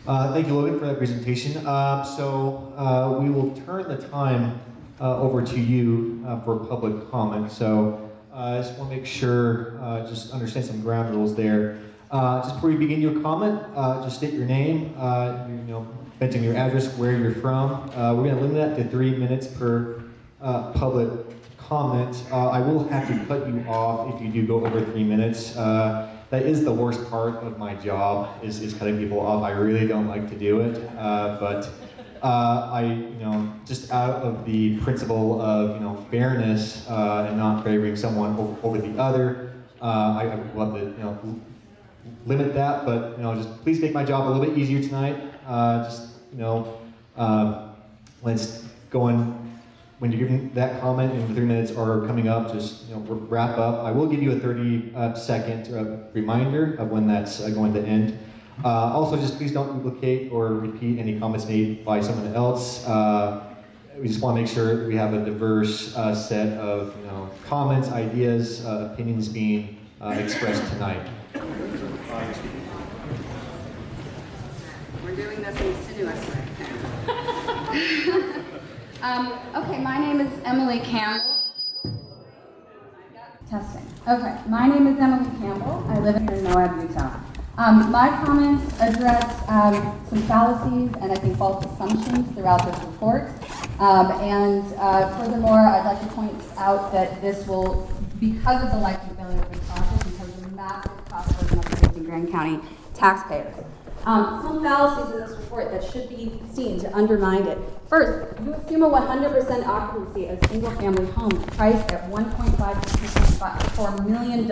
Thank you, Logan, for that presentation. We will turn the time over to you for public comment. So I just want to make sure, just understand some ground rules there. Just before you begin your comment, just state your name, mention your address, where you're from. We're going to limit that to 3 minutes per public comment. I will have to cut you off if you do go over 3 minutes. That is the worst part of my job, is cutting people off. I really don't like to do it, but just out of the principle of fairness and not favoring someone over the other, I would love to limit that. But just please make my job a little bit easier tonight. Let's go on. When you're giving that comment and the 3 minutes are coming up, just wrap up. I will give you a 30-second reminder of when that's going to end. Also, just please don't duplicate or repeat any comments made by someone else. We just want to make sure that we have a diverse set of comments, ideas, opinions being expressed tonight. We're doing this insinuously. Okay, my name is Emily Campbell. Testing. Okay, my name is Emily Campbell. I live here in Moab, Utah. My comments address some fallacies and I think false assumptions throughout this report. Furthermore, I'd like to point out that this will, because of the likely failure of this project, because of the massive cost burden of facing Grand County taxpayers. Some fallacies in this report that should be seen to undermine it. First, you assume a 100% occupancy of single-family homes priced at $1.5 to $2.4 million.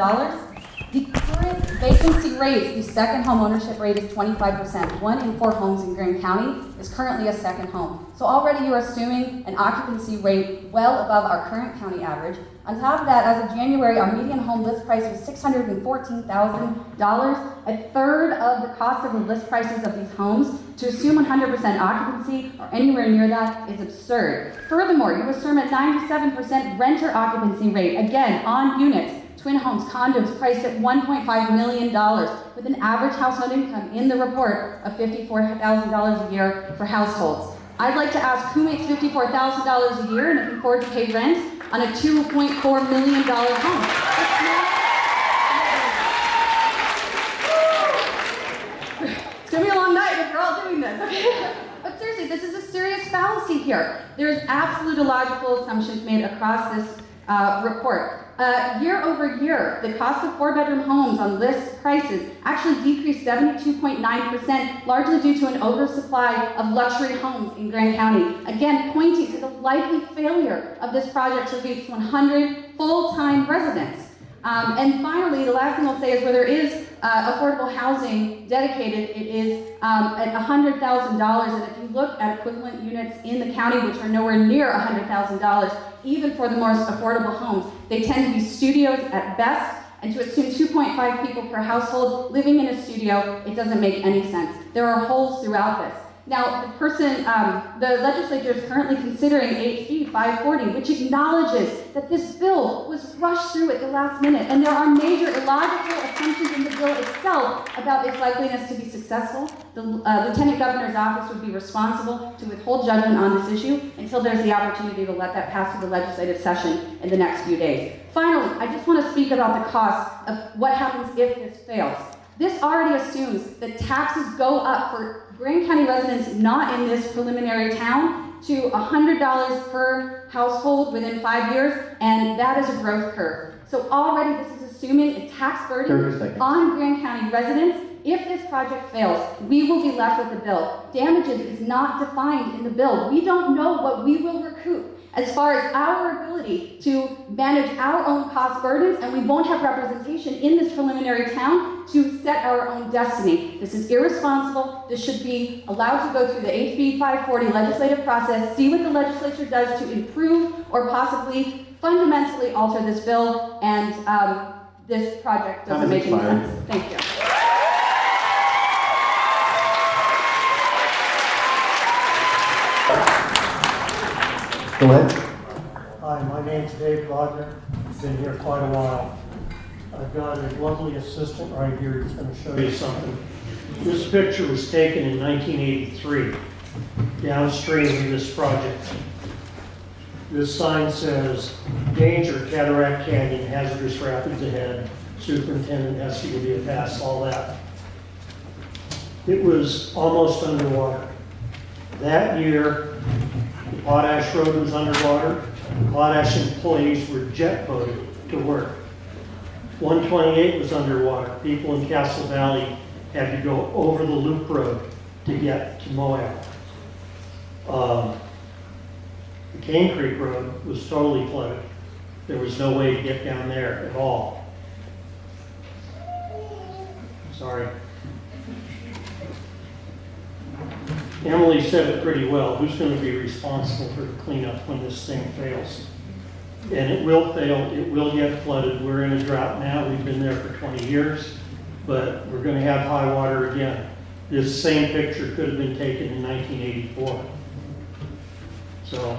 The current vacancy rate, the second home ownership rate, is 25%. 1 in 4 homes in Grand County is currently a second home. So already you're assuming an occupancy rate well above our current county average. On top of that, as of January, our median home list price was $614,000, a third of the cost of the list prices of these homes. To assume 100% occupancy or anywhere near that is absurd. Furthermore, you assume a 97% renter occupancy rate, again, on units, twin homes, condos priced at $1.5 million, with an average household income in the report of $54,000 a year for households. I'd like to ask who makes $54,000 a year and can afford to pay rent on a $2.4 million home? It's gonna be a long night if we're all doing this, okay? But seriously, this is a serious fallacy here. There's absolute illogical assumptions made across this report. Year over year, the cost of 4-bedroom homes on list prices actually decreased 72.9%, largely due to an oversupply of luxury homes in Grand County. Again, pointing to the likely failure of this project to reach 100 full-time residents. And finally, the last thing I'll say is where there is affordable housing dedicated, it is at $100,000. And if you look at equivalent units in the county, which are nowhere near $100,000, even for the most affordable homes, they tend to be studios at best. And to assume 2.5 people per household living in a studio, it doesn't make any sense. There are holes throughout this. Now, the legislature is currently considering HB 540, which acknowledges that this bill was rushed through at the last minute, and there are major illogical assumptions in the bill itself about its likeliness to be successful. The Lieutenant Governor's office would be responsible to withhold judgment on this issue until there's the opportunity to let that pass through the legislative session in the next few days. Finally, I just want to speak about the cost of what happens if this fails. This already assumes that taxes go up for Grand County residents not in this preliminary town to $100 per household within 5 years, and that is a growth curve. So already this is assuming a tax burden on Grand County residents. If this project fails, we will be left with the bill. Damages is not defined in the bill. We don't know what we will recoup as far as our ability to manage our own cost burdens, and we won't have representation in this preliminary town to set our own destiny. This is irresponsible. This should be allowed to go through the HB 540 legislative process, see what the legislature does to improve or possibly fundamentally alter this bill, and this project doesn't make any sense. Thank you. Go ahead. Hi, my name's Dave Gardner. I've been here quite a while. I've got a lovely assistant right here who's going to show you something. This picture was taken in 1983, downstream of this project. This sign says, danger, Cataract Canyon, hazardous rapids ahead, superintendent has to give you a pass, all that. It was almost underwater. That year, the Potash Road was underwater. The Potash employees were jet boated to work. 128 was underwater. People in Castle Valley had to go over the loop road to get to Moab. The Kane Creek Road was totally flooded. There was no way to get down there at all. Sorry. Emily said it pretty well. Who's going to be responsible for the cleanup when this thing fails? And it will fail. It will get flooded. We're in a drought now. We've been there for 20 years, but we're going to have high water again. This same picture could have been taken in 1984. So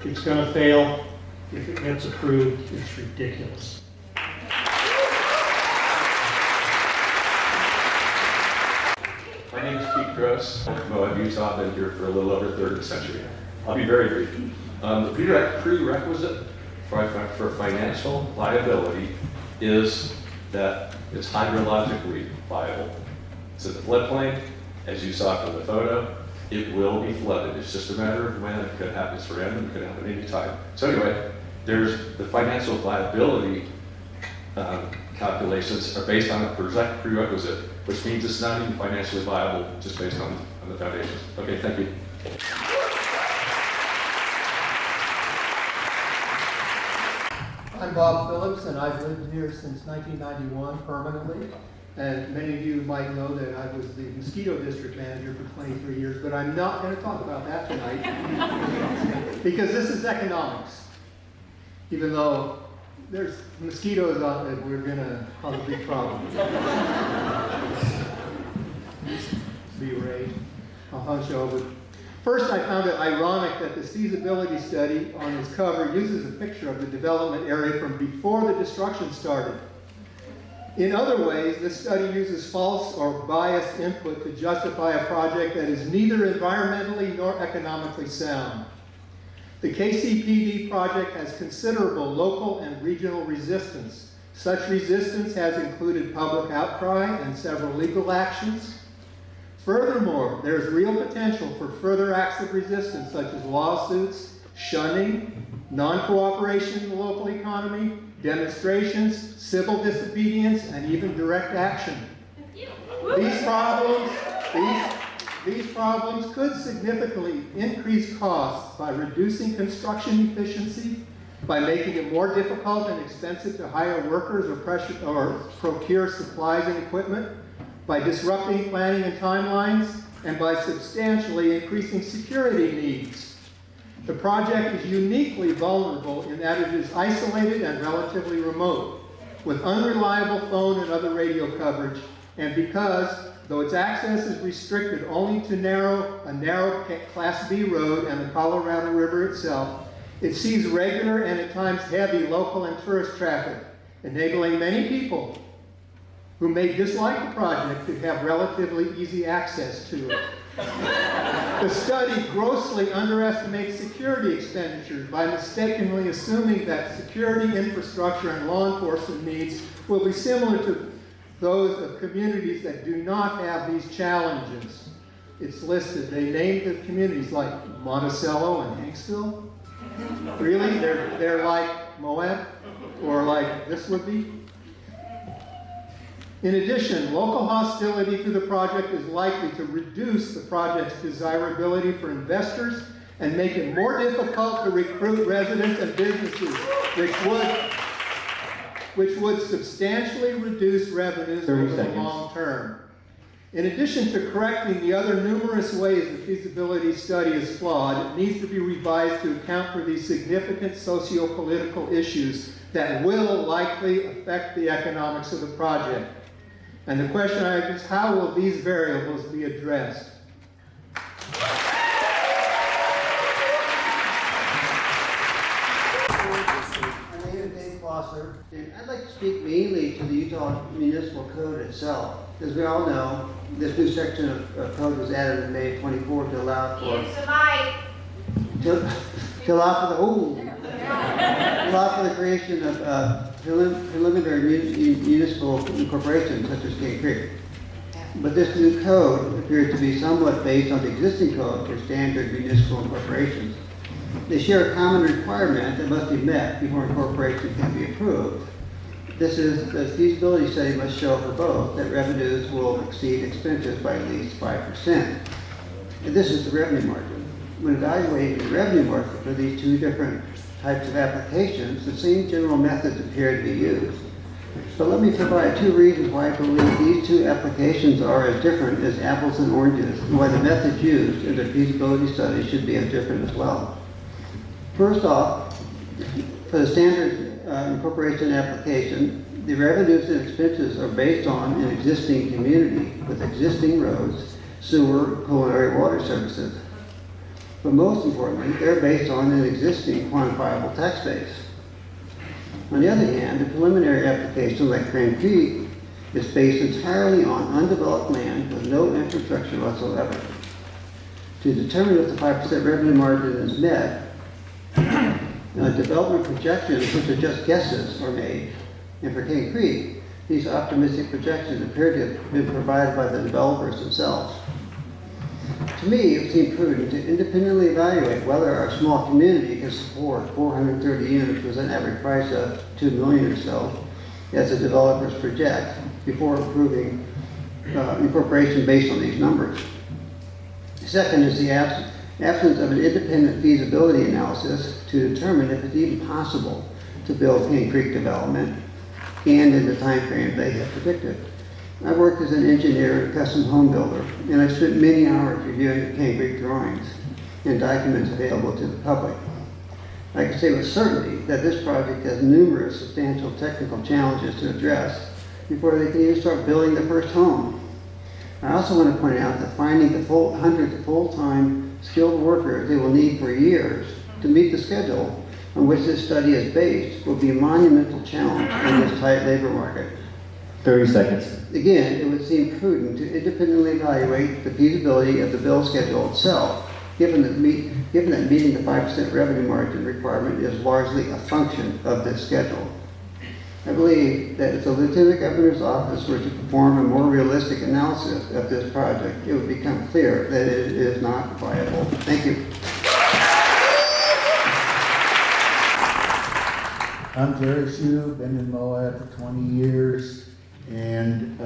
it's going to fail. If it gets approved, it's ridiculous. My name is Pete Gross. I'm from Moab, Utah. I've been here for a little over a third of a century. I'll be very brief. The prerequisite for financial liability is that it's hydrologically viable. It's in the floodplain, as you saw from the photo. It will be flooded. It's just a matter of when. It could happen. It's random. It could happen any time. So anyway, there's the financial viability calculations are based on a prerequisite, which means it's not even financially viable just based on the foundations. Okay, thank you. I'm Bob Phillips, and I've lived here since 1991 permanently. And many of you might know that I was the mosquito district manager for 23 years, but I'm not going to talk about that tonight because this is economics. Even though there's mosquitoes out there, we're going to cause a big problem. Be Ray. I'll hunch over. First, I found it ironic that the feasibility study on its cover uses a picture of the development area from before the destruction started. In other ways, this study uses false or biased input to justify a project that is neither environmentally nor economically sound. The KCPD project has considerable local and regional resistance. Such resistance has included public outcry and several legal actions. Furthermore, there is real potential for further acts of resistance such as lawsuits, shunning, non-cooperation in the local economy, demonstrations, civil disobedience, and even direct action. These problems could significantly increase costs by reducing construction efficiency, by making it more difficult and expensive to hire workers or procure supplies and equipment, by disrupting planning and timelines, and by substantially increasing security needs. The project is uniquely vulnerable in that it is isolated and relatively remote, with unreliable phone and other radio coverage, and because, though its access is restricted only to a narrow Class B road and the Colorado River itself, it sees regular and at times heavy local and tourist traffic, enabling many people who may dislike the project to have relatively easy access to it. The study grossly underestimates security expenditures by mistakenly assuming that security infrastructure and law enforcement needs will be similar to those of communities that do not have these challenges. It's listed. They named the communities like Monticello and Hanksville. Really? They're like Moab? Or like this would be? In addition, local hostility to the project is likely to reduce the project's desirability for investors and make it more difficult to recruit residents and businesses, which would substantially reduce revenues over the long term. In addition to correcting the other numerous ways the feasibility study is flawed, it needs to be revised to account for these significant socio-political issues that will likely affect the economics of the project. And the question I have is, how will these variables be addressed? My name is Dave Foster. And I'd like to speak mainly to the Utah Municipal Code itself. As we all know, this new section of code was added in May of 24 to allow for the creation of preliminary municipal corporations such as Kane Creek. But this new code appears to be somewhat based on the existing code for standard municipal corporations. They share a common requirement that must be met before incorporation can be approved. This is the feasibility study must show for both that revenues will exceed expenses by at least 5%. And this is the revenue margin. When evaluating the revenue margin for these two different types of applications, the same general methods appear to be used. But let me provide two reasons why I believe these two applications are as different as apples and oranges, and why the methods used in the feasibility study should be as different as well. First off, for the standard incorporation application, the revenues and expenses are based on an existing community with existing roads, sewer, culinary water services. But most importantly, they're based on an existing quantifiable tax base. On the other hand, the preliminary application, like Kane Creek, is based entirely on undeveloped land with no infrastructure whatsoever. To determine if the 5% revenue margin is met, development projections, which are just guesses, are made. And for Kane Creek, these optimistic projections appear to have been provided by the developers themselves. To me, it seemed prudent to independently evaluate whether our small community can support 430 units with an average price of $2 million or so, as the developers project, before approving incorporation based on these numbers. Second is the absence of an independent feasibility analysis to determine if it's even possible to build Kane Creek development and in the time frame they have predicted. I worked as an engineer and custom home builder, and I spent many hours reviewing the Kane Creek drawings and documents available to the public. I can say with certainty that this project has numerous substantial technical challenges to address before they can even start building the first home. I also want to point out that finding the hundreds of full-time skilled workers they will need for years to meet the schedule on which this study is based will be a monumental challenge in this tight labor market. 30 seconds. Again, it would seem prudent to independently evaluate the feasibility of the bill schedule itself, given that meeting the 5% revenue margin requirement is largely a function of this schedule. I believe that if the Lieutenant Governor's office were to perform a more realistic analysis of this project, it would become clear that it is not viable. Thank you. I'm Jerry Hsu, been in Moab for 20 years. And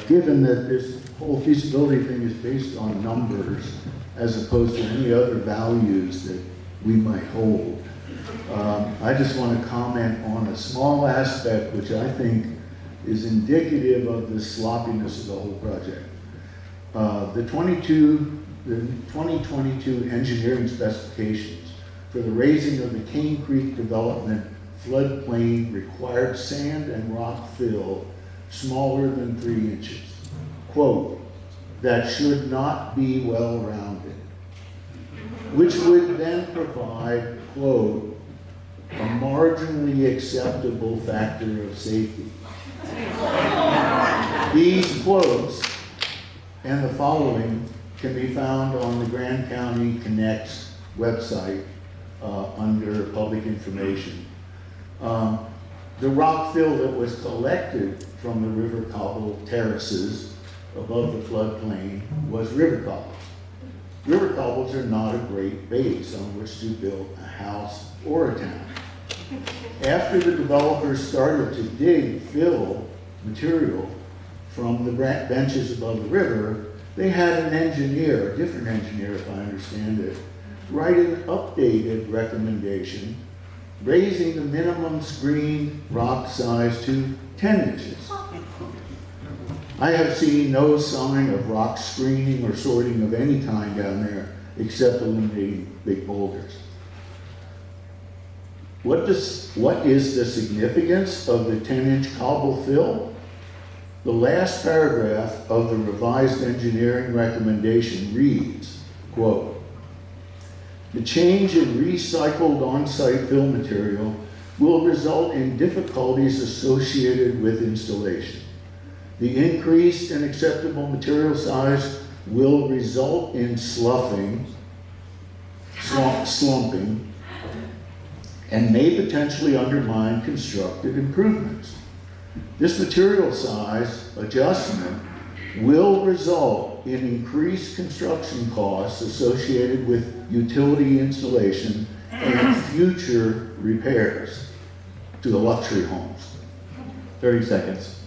given that this whole feasibility thing is based on numbers as opposed to any other values that we might hold, I just want to comment on a small aspect which I think is indicative of the sloppiness of the whole project. The 2022 engineering specifications for the raising of the Kane Creek development floodplain required sand and rock fill smaller than 3 inches. Quote, that should not be well-rounded, which would then provide, quote, a marginally acceptable factor of safety. These quotes and the following can be found on the Grand County Connect's website under public information. The rock fill that was collected from the river cobble terraces above the floodplain was river cobbles. River cobbles are not a great base on which to build a house or a town. After the developers started to dig fill material from the benches above the river, they had an engineer, a different engineer if I understand it, write an updated recommendation raising the minimum screened rock size to 10 inches. I have seen no sign of rock screening or sorting of any kind down there except eliminating big boulders. What is the significance of the 10-inch cobble fill? The last paragraph of the revised engineering recommendation reads, quote, the change in recycled on-site fill material will result in difficulties associated with installation. The increased and acceptable material size will result in slumping, and may potentially undermine constructed improvements. This material size adjustment will result in increased construction costs associated with utility installation and future repairs to the luxury homes. 30 seconds.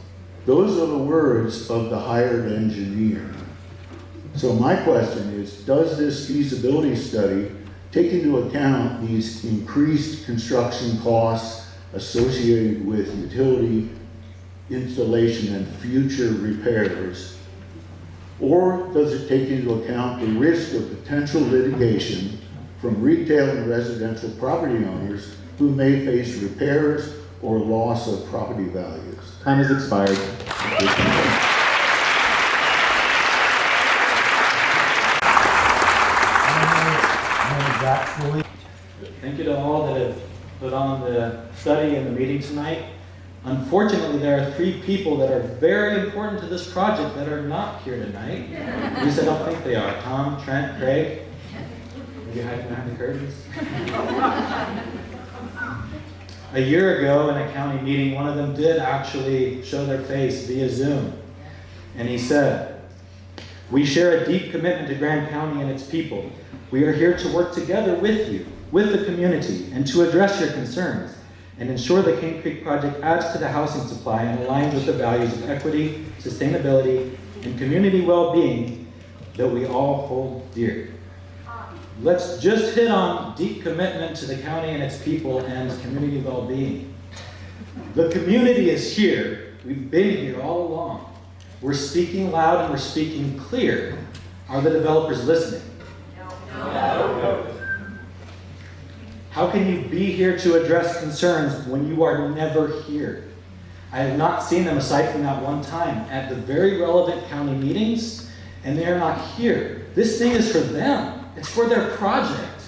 Those are the words of the hired engineer. So my question is, does this feasibility study take into account these increased construction costs associated with utility installation and future repairs? Or does it take into account the risk of potential litigation from retail and residential property owners who may face repairs or loss of property values? Time has expired. Thank you to all that have put on the study and the meeting tonight. Unfortunately, there are 3 people that are very important to this project that are not here tonight. At least I don't think they are. Tom, Trent, Craig. Maybe hiding behind the curtains. A year ago in a county meeting, one of them did actually show their face via Zoom. And he said, "We share a deep commitment to Grand County and its people. We are here to work together with you, with the community, and to address your concerns and ensure the Kane Creek project adds to the housing supply and aligns with the values of equity, sustainability, and community well-being that we all hold dear." Let's just hit on deep commitment to the county and its people and community well-being. The community is here. We've been here all along. We're speaking loud and we're speaking clear. Are the developers listening? No. How can you be here to address concerns when you are never here? I have not seen them aside from that one time at the very relevant county meetings, and they are not here. This thing is for them. It's for their project.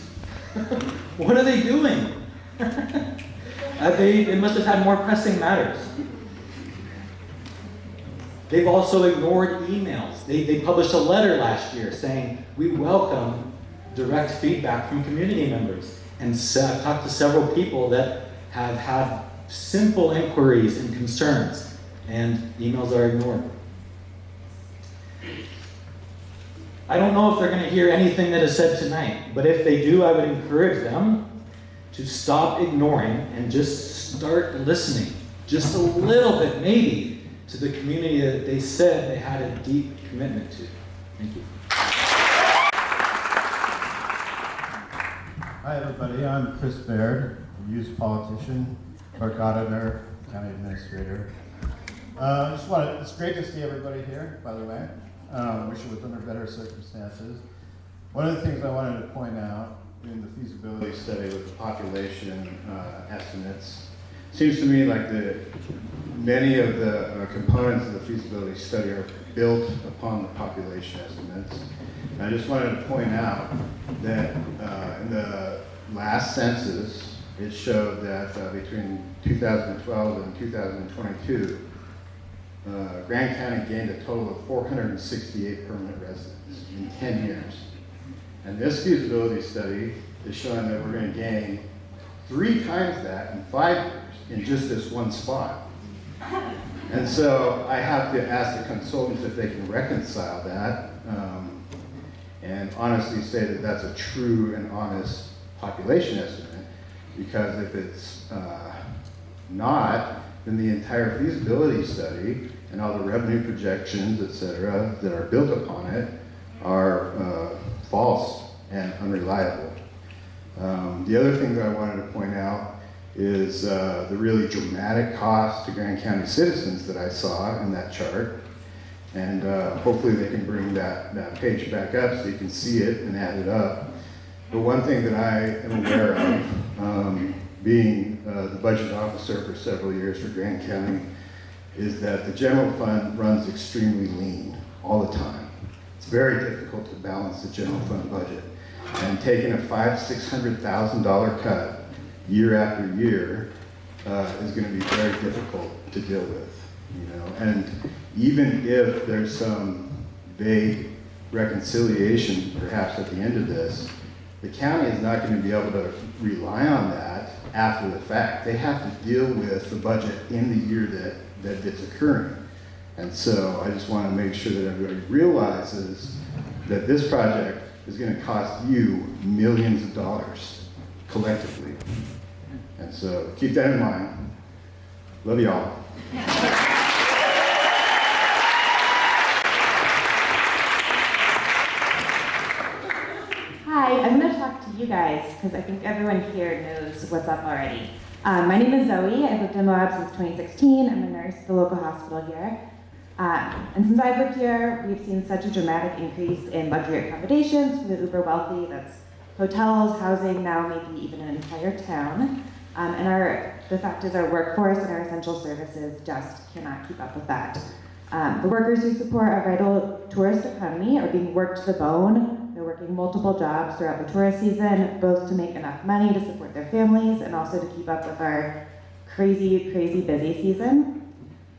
What are they doing? They must have had more pressing matters. They've also ignored emails. They published a letter last year saying, "We welcome direct feedback from community members." And so I've talked to several people that have had simple inquiries and concerns, and emails are ignored. I don't know if they're going to hear anything that is said tonight, but if they do, I would encourage them to stop ignoring and just start listening, just a little bit maybe, to the community that they said they had a deep commitment to. Thank you. Hi everybody, I'm Chris Baird, a youth politician, clerk auditor, county administrator. It's great to see everybody here, by the way. Wish it was under better circumstances. One of the things I wanted to point out in the feasibility study with the population estimates, seems to me like many of the components of the feasibility study are built upon the population estimates. And I just wanted to point out that in the last census, it showed that between 2012 and 2022, Grand County gained a total of 468 permanent residents in 10 years. And this feasibility study is showing that we're going to gain 3 times that in 5 years in just this one spot. And so I have to ask the consultants if they can reconcile that and honestly say that that's a true and honest population estimate, because if it's not, then the entire feasibility study and all the revenue projections, et cetera, that are built upon it are false and unreliable. The other thing that I wanted to point out is the really dramatic cost to Grand County citizens that I saw in that chart. And hopefully they can bring that page back up so you can see it and add it up. But one thing that I am aware of, being the budget officer for several years for Grand County, is that the general fund runs extremely lean all the time. It's very difficult to balance the general fund budget. And taking a $500,000 to $600,000 cut year after year is going to be very difficult to deal with, you know. And even if there's some vague reconciliation, perhaps at the end of this, the county is not going to be able to rely on that after the fact. They have to deal with the budget in the year that it's occurring. And so I just want to make sure that everybody realizes that this project is going to cost you millions of dollars collectively. And so keep that in mind. Love y'all. Hi, I'm going to talk to you guys because I think everyone here knows what's up already. My name is Zoe. I've lived in Moab since 2016. I'm a nurse at the local hospital here. And since I've lived here, we've seen such a dramatic increase in luxury accommodations for the uber wealthy. That's hotels, housing, now maybe even an entire town. And the fact is our workforce and our essential services just cannot keep up with that. The workers who support our vital tourist economy are being worked to the bone. They're working multiple jobs throughout the tourist season, both to make enough money to support their families and also to keep up with our crazy, crazy busy season.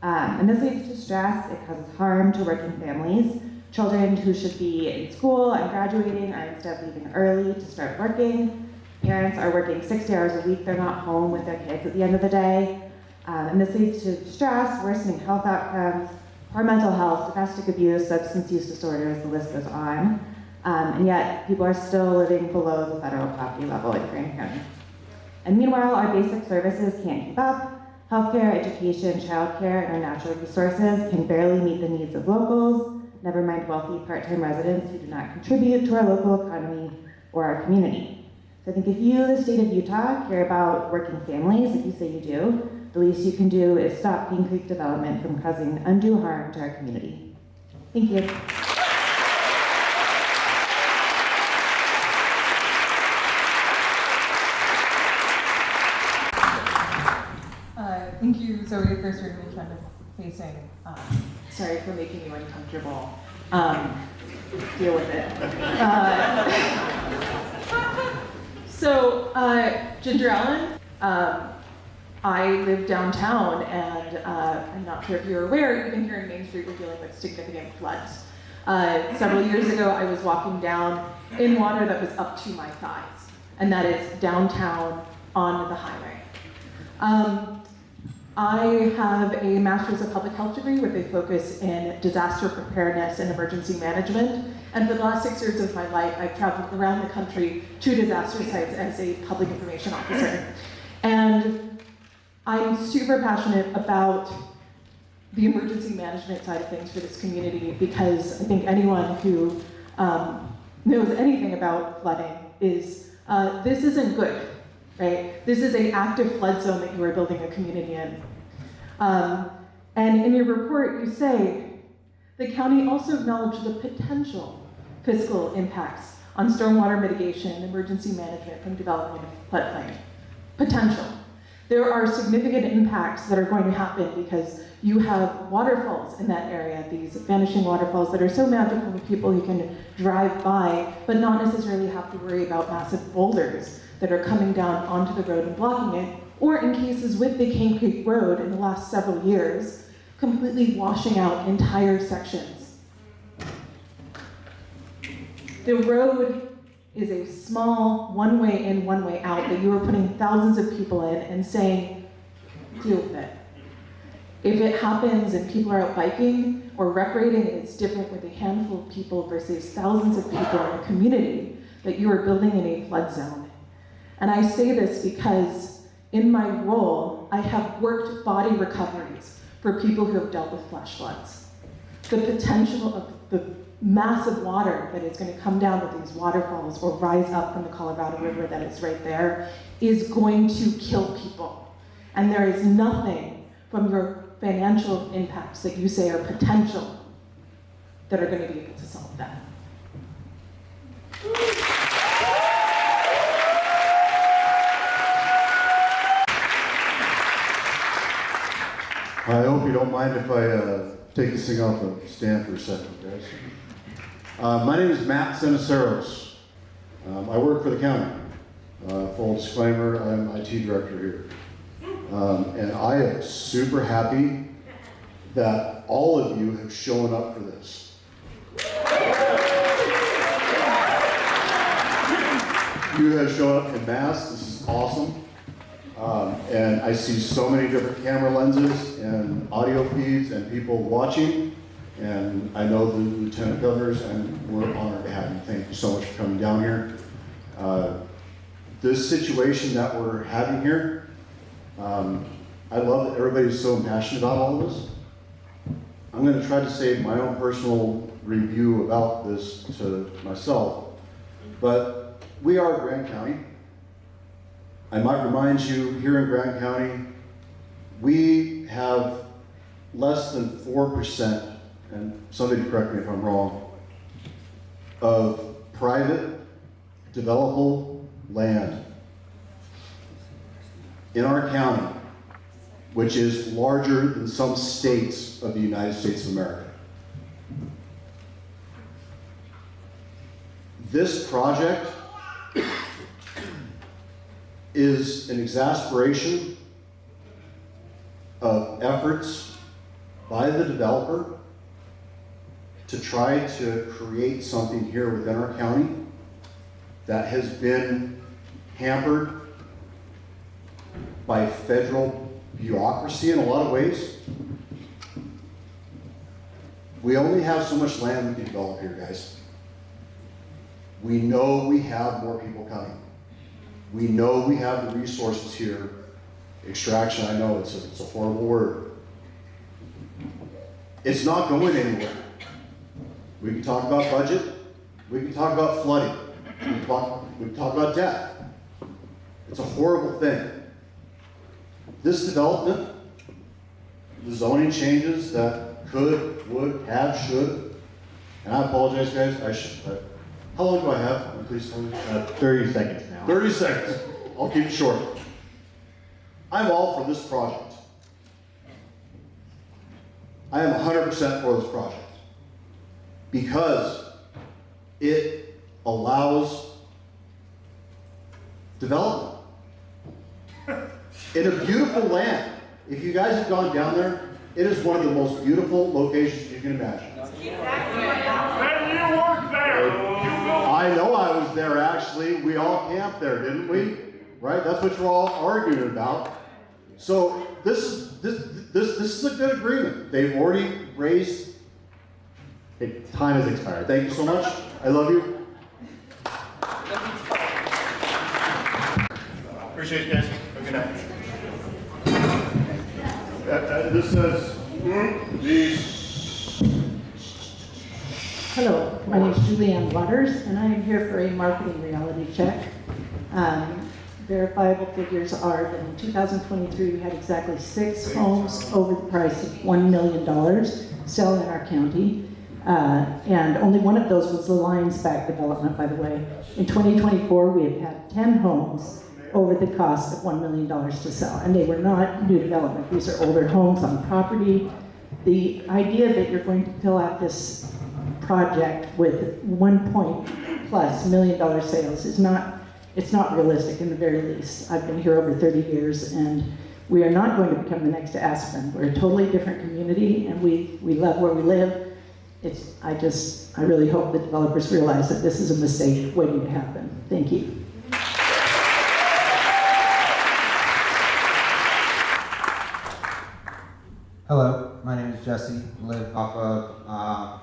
And this leads to stress. It causes harm to working families. Children who should be in school and graduating are instead leaving early to start working. Parents are working 60 hours a week. They're not home with their kids at the end of the day. And this leads to stress, worsening health outcomes, poor mental health, domestic abuse, substance use disorders, the list goes on. And yet, people are still living below the federal poverty level in Kane County. And meanwhile, our basic services can't keep up. Healthcare, education, childcare, and our natural resources can barely meet the needs of locals, never mind wealthy part-time residents who do not contribute to our local economy or our community. So I think if you, the state of Utah, care about working families, like you say you do, the least you can do is stop Kane Creek development from causing undue harm to our community. Thank you. Thank you, Zoe, for certainly kind of facing. Sorry for making you uncomfortable. Deal with it. Ginger Allen. I live downtown, and I'm not sure if you're aware, even here in Main Street, we're dealing with significant floods. Several years ago, I was walking down in water that was up to my thighs, and that is downtown on the highway. I have a Master's of Public Health degree with a focus in disaster preparedness and emergency management. And for the last 6 years of my life, I've traveled around the country to disaster sites as a public information officer. And I'm super passionate about the emergency management side of things for this community because I think anyone who knows anything about flooding is, this isn't good. Right? This is an active flood zone that you are building a community in. And in your report, you say, the county also acknowledged the potential fiscal impacts on stormwater mitigation and emergency management from development of floodplain. Potential. There are significant impacts that are going to happen because you have waterfalls in that area, these vanishing waterfalls that are so magical for people who can drive by, but not necessarily have to worry about massive boulders that are coming down onto the road and blocking it, or in cases with the Kane Creek Road in the last several years, completely washing out entire sections. The road is a small one-way in, one-way out that you are putting thousands of people in and saying, deal with it. If it happens and people are out biking or recreating, it's different with a handful of people versus thousands of people in a community that you are building in a flood zone. And I say this because in my role, I have worked body recoveries for people who have dealt with flash floods. The potential of the massive water that is going to come down with these waterfalls or rise up from the Colorado River that is right there is going to kill people. And there is nothing from your financial impacts that you say are potential that are going to be able to solve that. I hope you don't mind if I take this thing off the stand for a second, guys. My name is Matt Seniceros. I work for the county. Full disclaimer, I'm IT director here. And I am super happy that all of you have shown up for this. You have shown up in mass. This is awesome. And I see so many different camera lenses and audio feeds and people watching. And I know the lieutenant governors, and we're honored to have you. Thank you so much for coming down here. This situation that we're having here, I love that everybody's so passionate about all of this. I'm going to try to save my own personal review about this to myself, but we are Grand County. I might remind you, here in Grand County, we have less than 4%, and somebody correct me if I'm wrong, of private developable land in our county, which is larger than some states of the United States of America. This project is an exasperation of efforts by the developer to try to create something here within our county that has been hampered by federal bureaucracy in a lot of ways. We only have so much land we can develop here, guys. We know we have more people coming. We know we have the resources here. Extraction, I know it's a horrible word. It's not going anywhere. We can talk about budget. We can talk about flooding. We can talk about death. It's a horrible thing. This development, the zoning changes that could, would, have, should, and I apologize, guys. How long do I have? Please tell me. 30 seconds now. 30 seconds. I'll keep it short. I'm all for this project. I am 100% for this project because it allows development in a beautiful land. If you guys have gone down there, it is one of the most beautiful locations you can imagine. I know I was there actually. We all camped there, didn't we? Right? That's what you're all arguing about. So this is a good agreement. They've already raised. Time has expired. Thank you so much. I love you. Appreciate you guys. Have a good night. This says Hello, my name is Julianne Waters, and I am here for a marketing reality check. Verifiable figures are that in 2023, we had exactly 6 homes over the price of $1 million sell in our county. And only one of those was the Lionsback development, by the way. In 2024, we have had 10 homes over the cost of $1 million to sell, and they were not new development. These are older homes on property. The idea that you're going to fill out this project with $1+ million sales is it's not realistic in the very least. I've been here over 30 years, and we are not going to become the next Aspen. We're a totally different community, and we love where we live. I really hope the developers realize that this is a mistake waiting to happen. Thank you. Hello, my name is Jesse. I live off of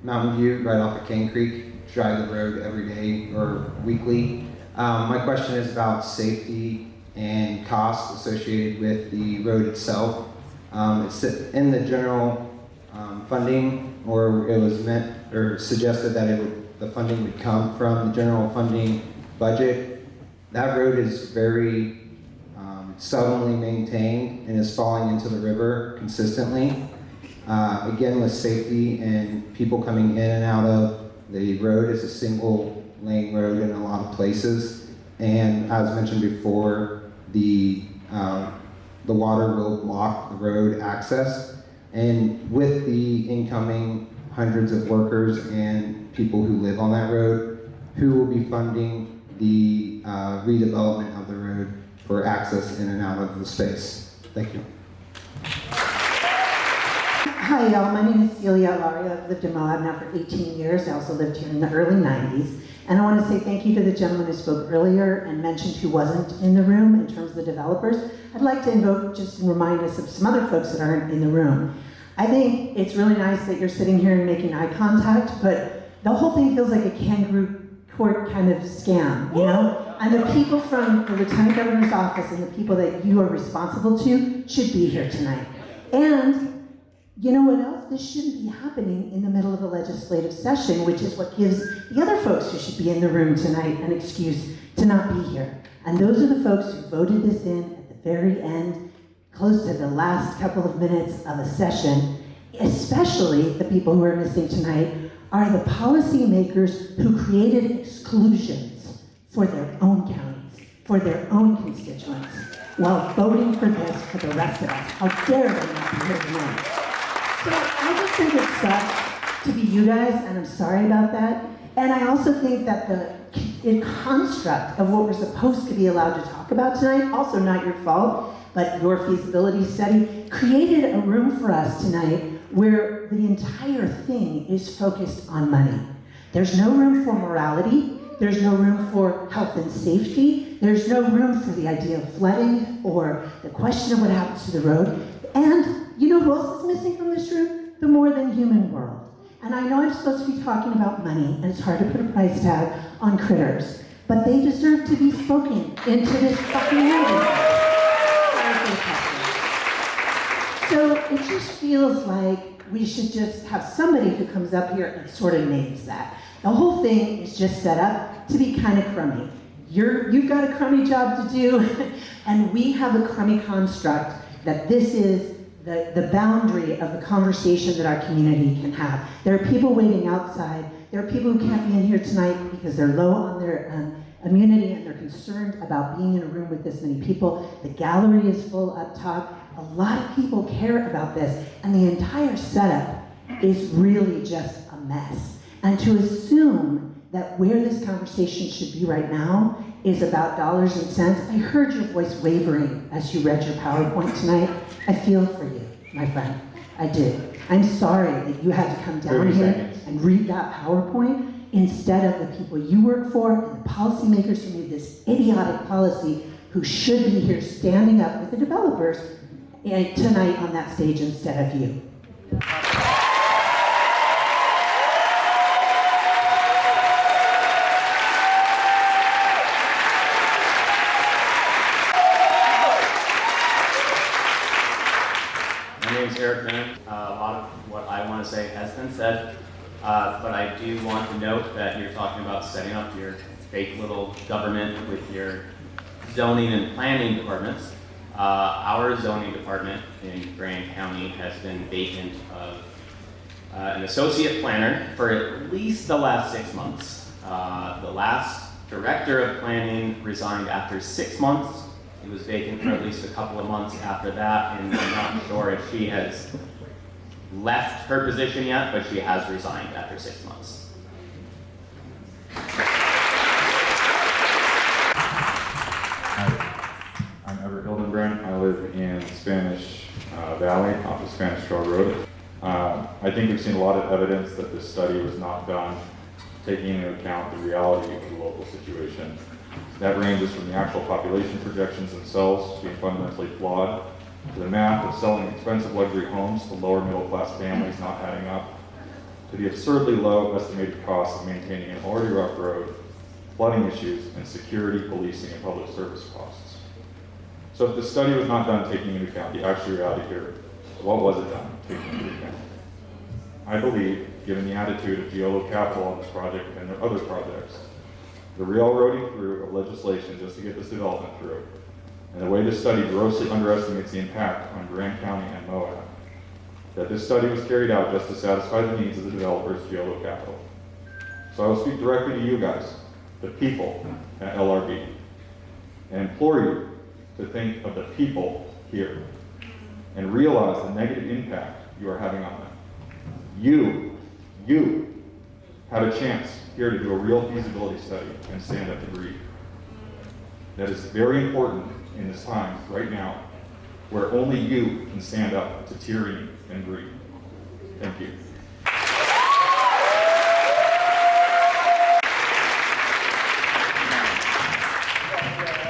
Mountain View, right off of Kane Creek. Drive the road every day or weekly. My question is about safety and costs associated with the road itself. It's in the general funding, or it was meant or suggested that the funding would come from the general funding budget. That road is very seldomly maintained and is falling into the river consistently. Again, with safety and people coming in and out of the road, is a single lane road in a lot of places. And as mentioned before, the water will block the road access. And with the incoming hundreds of workers and people who live on that road, who will be funding the redevelopment of the road for access in and out of the space. Thank you. Hi, y'all. My name is Celia Alario. I've lived in Moab now for 18 years. I also lived here in the early 90s. And I want to say thank you to the gentleman who spoke earlier and mentioned who wasn't in the room in terms of the developers. I'd like to invoke just and remind us of some other folks that aren't in the room. I think it's really nice that you're sitting here and making eye contact, but the whole thing feels like a kangaroo court kind of scam, you know? And the people from the Lieutenant Governor's office and the people that you are responsible to should be here tonight. And you know what else? This shouldn't be happening in the middle of a legislative session, which is what gives the other folks who should be in the room tonight an excuse to not be here. And those are the folks who voted this in at the very end, close to the last couple of minutes of a session. Especially the people who are missing tonight are the policymakers who created exclusions for their own counties, for their own constituents, while voting for this for the rest of us. How dare they not be here tonight? So I just think it sucks to be you guys, and I'm sorry about that. And I also think that the construct of what we're supposed to be allowed to talk about tonight, also not your fault, but your feasibility study, created a room for us tonight where the entire thing is focused on money. There's no room for morality. There's no room for health and safety. There's no room for the idea of flooding or the question of what happens to the road. And you know who else is missing from this room? The more than human world. And I know I'm supposed to be talking about money, and it's hard to put a price tag on critters, but they deserve to be spoken into this fucking room. So it just feels like we should just have somebody who comes up here and sort of names that. The whole thing is just set up to be kind of crummy. You've got a crummy job to do, and we have a crummy construct that this is the boundary of the conversation that our community can have. There are people waiting outside. There are people who can't be in here tonight because they're low on their immunity and they're concerned about being in a room with this many people. The gallery is full up top. A lot of people care about this, and the entire setup is really just a mess. And to assume that where this conversation should be right now is about dollars and cents. I heard your voice wavering as you read your PowerPoint tonight. I feel for you, my friend. I do. I'm sorry that you had to come down here and read that PowerPoint instead of the people you work for and the policymakers who made this idiotic policy, who should be here standing up with the developers tonight on that stage instead of you. A lot of what I want to say has been said, but I do want to note that you're talking about setting up your fake little government with your zoning and planning departments. Our zoning department in Grand County has been vacant of an associate planner for at least the last 6 months. The last director of planning resigned after 6 months. It was vacant for at least a couple of months after that, and I'm not sure if she has left her position yet, but she has resigned after 6 months. I'm Everett Hildenbrand. I live in Spanish Valley off of Spanish Trail Road. I think we've seen a lot of evidence that this study was not done taking into account the reality of the local situation. That ranges from the actual population projections themselves being fundamentally flawed, to the math of selling expensive luxury homes to lower middle class families not adding up, to the absurdly low estimated costs of maintaining an already rough road, flooding issues, and security, policing, and public service costs. So if the study was not done taking into account the actual reality here, what was it done taking into account? I believe, given the attitude of GLO Capital on this project and their other projects, the railroading through of legislation just to get this development through, and the way this study grossly underestimates the impact on Grand County and Moab, that this study was carried out just to satisfy the needs of the developers, GLO Capital. So I will speak directly to you guys, the people at LRB, and implore you to think of the people here and realize the negative impact you are having on them. You had a chance here to do a real feasibility study and stand up to read. That is very important in this time, right now, where only you can stand up to tyranny and greed. Thank you.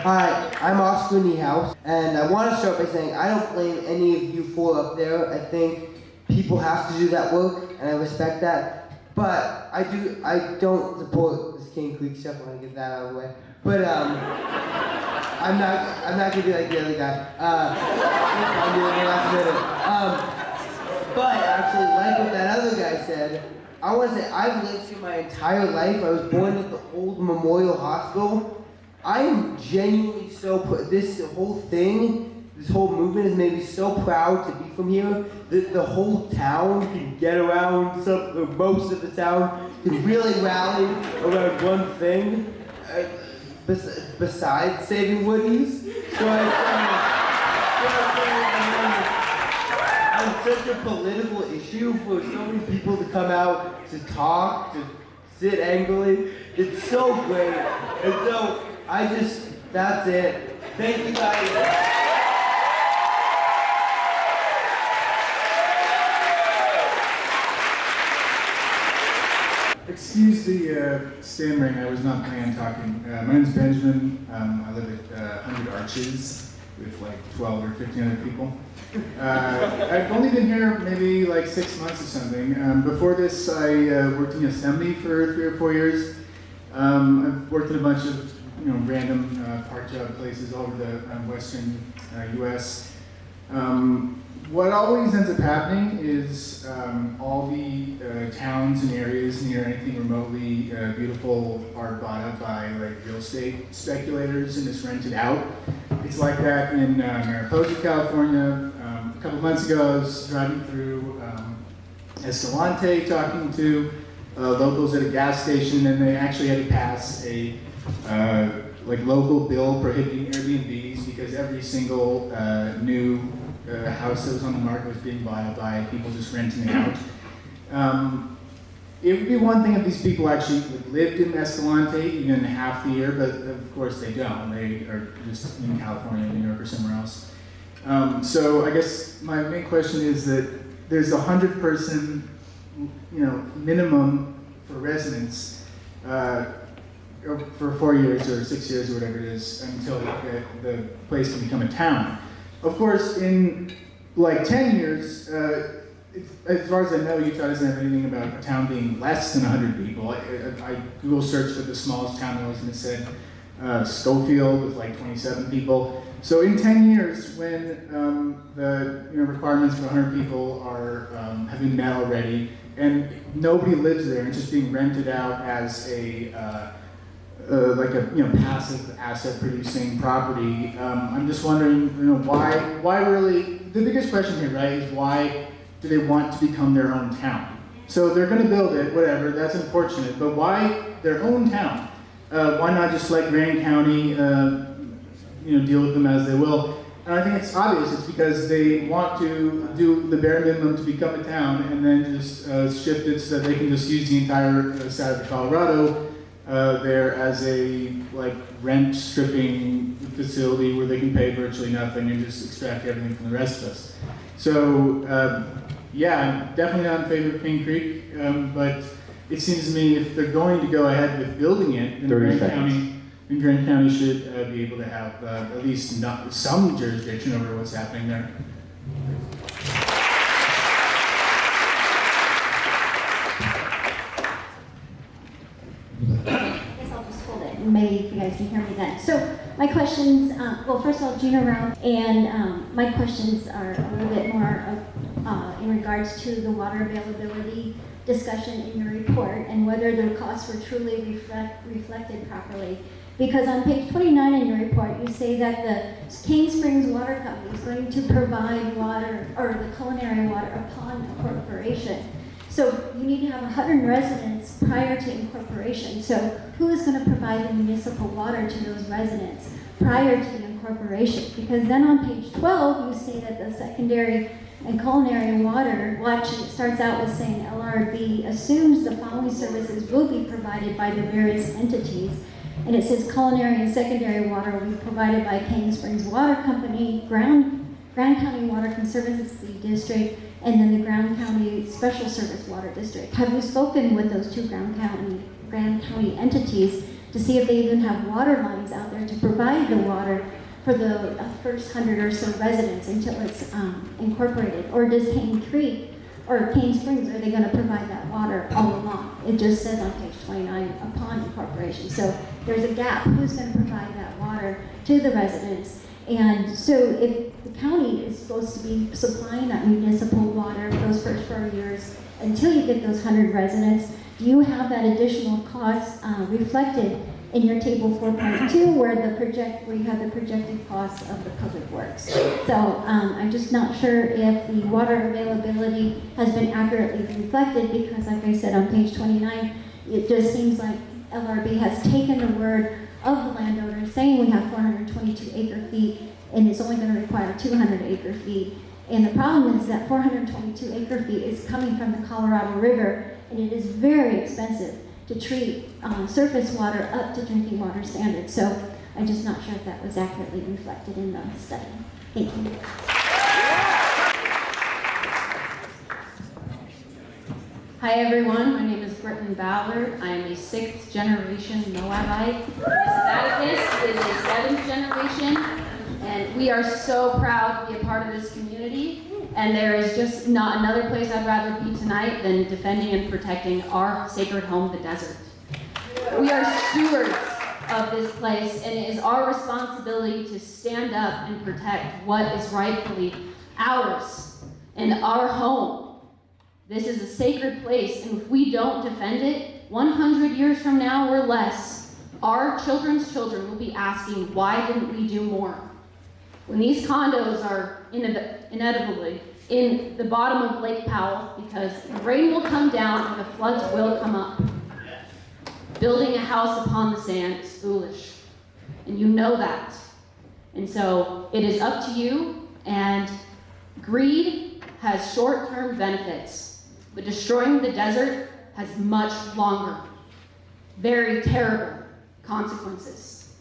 Hi, I'm Oscar Niehaus, and I want to start by saying I don't blame any of you four up there. I think people have to do that work, and I respect that. But I don't support this Kane Creek stuff. I want to get that out of the way. But I'm not gonna be like the other guy. I'm doing the last minute. But actually, like what that other guy said, I want to say I've lived through my entire life. I was born at the old Memorial Hospital. I am genuinely so this whole movement has made me so proud to be from here. The whole town can get around, most of the town can really rally around one thing, besides saving woodies. So on such a political issue for so many people to come out to talk, to sit angrily, it's so great. And so that's it. Thank you guys. Excuse the stammering, I was not planning on talking. My name is Benjamin. I live at 100 Arches with like 12 or 15 other people. I've only been here maybe like 6 months or something. Before this, I worked in Yosemite for 3 or 4 years. I've worked in a bunch of random part job places all over the western U.S. What always ends up happening is all the towns and areas near anything remotely beautiful are bought up by like real estate speculators and just rented out. It's like that in Mariposa, California. A couple months ago, I was driving through Escalante talking to locals at a gas station, and they actually had to pass a local bill prohibiting Airbnbs because every single new house that was on the market was being bought up by people just renting it out. It would be one thing if these people actually lived in Escalante even half the year, but of course they don't. They are just in California, New York, or somewhere else. So I guess my main question is that there's a 100-person, minimum for residents for 4 years or 6 years or whatever it is until the place can become a town. Of course, in like 10 years, as far as I know, Utah doesn't have anything about a town being less than 100 people. I Google searched what the smallest town was, and it said Schofield with like 27 people. So in 10 years, when the requirements for 100 people are have been met already, and nobody lives there, and it's just being rented out as a passive asset producing property. I'm just wondering, why really, the biggest question here, right, is why do they want to become their own town? So they're gonna build it, whatever, that's unfortunate, but why their own town? Why not just let Grand County, deal with them as they will? And I think it's obvious, it's because they want to do the bare minimum to become a town and then just shift it so that they can just use the entire side of Colorado there as a rent stripping facility where they can pay virtually nothing and just extract everything from the rest of us. So I'm definitely not in favor of Kane Creek, but it seems to me if they're going to go ahead with building it, then Grand County should be able to have at least some jurisdiction over what's happening there. Maybe you guys can hear me then. So my questions, first of all, Gina Round, and my questions are a little bit more in regards to the water availability discussion in your report and whether the costs were truly reflected properly. Because on page 29 in your report, you say that the Cane Springs Water Company is going to provide water, or the culinary water, upon incorporation. So you need to have 100 residents prior to incorporation. So who is going to provide the municipal water to those residents prior to the incorporation? Because then on page 12, you say that the secondary and culinary water, well actually it starts out with saying LRB assumes the following services will be provided by the various entities. And it says culinary and secondary water will be provided by Kane Springs Water Company, Grand County Water Conservancy District, and then the Grand County Special Service Water District. Have you spoken with those two Grand County entities to see if they even have water lines out there to provide the water for the first 100 or so residents until it's incorporated? Or does Kane Creek or Kane Springs, are they going to provide that water all along? It just says on page 29, upon incorporation. So there's a gap. Who's going to provide that water to the residents? And so if the county is supposed to be supplying that municipal water those first 4 years until you get those 100 residents, do you have that additional cost reflected in your table 4.2 where you have the projected costs of the public works? So I'm just not sure if the water availability has been accurately reflected, because like I said on page 29, it just seems like LRB has taken the word of the landowner saying we have 422 acre feet and it's only going to require 200 acre feet. And the problem is that 422 acre feet is coming from the Colorado River, and it is very expensive to treat surface water up to drinking water standards. So I'm just not sure if that was accurately reflected in the study. Thank you. Hi everyone, my name is Britton Ballard. I am a 6th generation Moabite. This is a 7th generation, and we are so proud to be a part of this community. And there is just not another place I'd rather be tonight than defending and protecting our sacred home, the desert. We are stewards of this place, and it is our responsibility to stand up and protect what is rightfully ours and our home. This is a sacred place, and if we don't defend it, 100 years from now or less, our children's children will be asking, why didn't we do more? When these condos are inevitably in the bottom of Lake Powell, because the rain will come down and the floods will come up. Building a house upon the sand is foolish, and you know that. And so it is up to you, and greed has short-term benefits, but destroying the desert has much longer, very terrible consequences.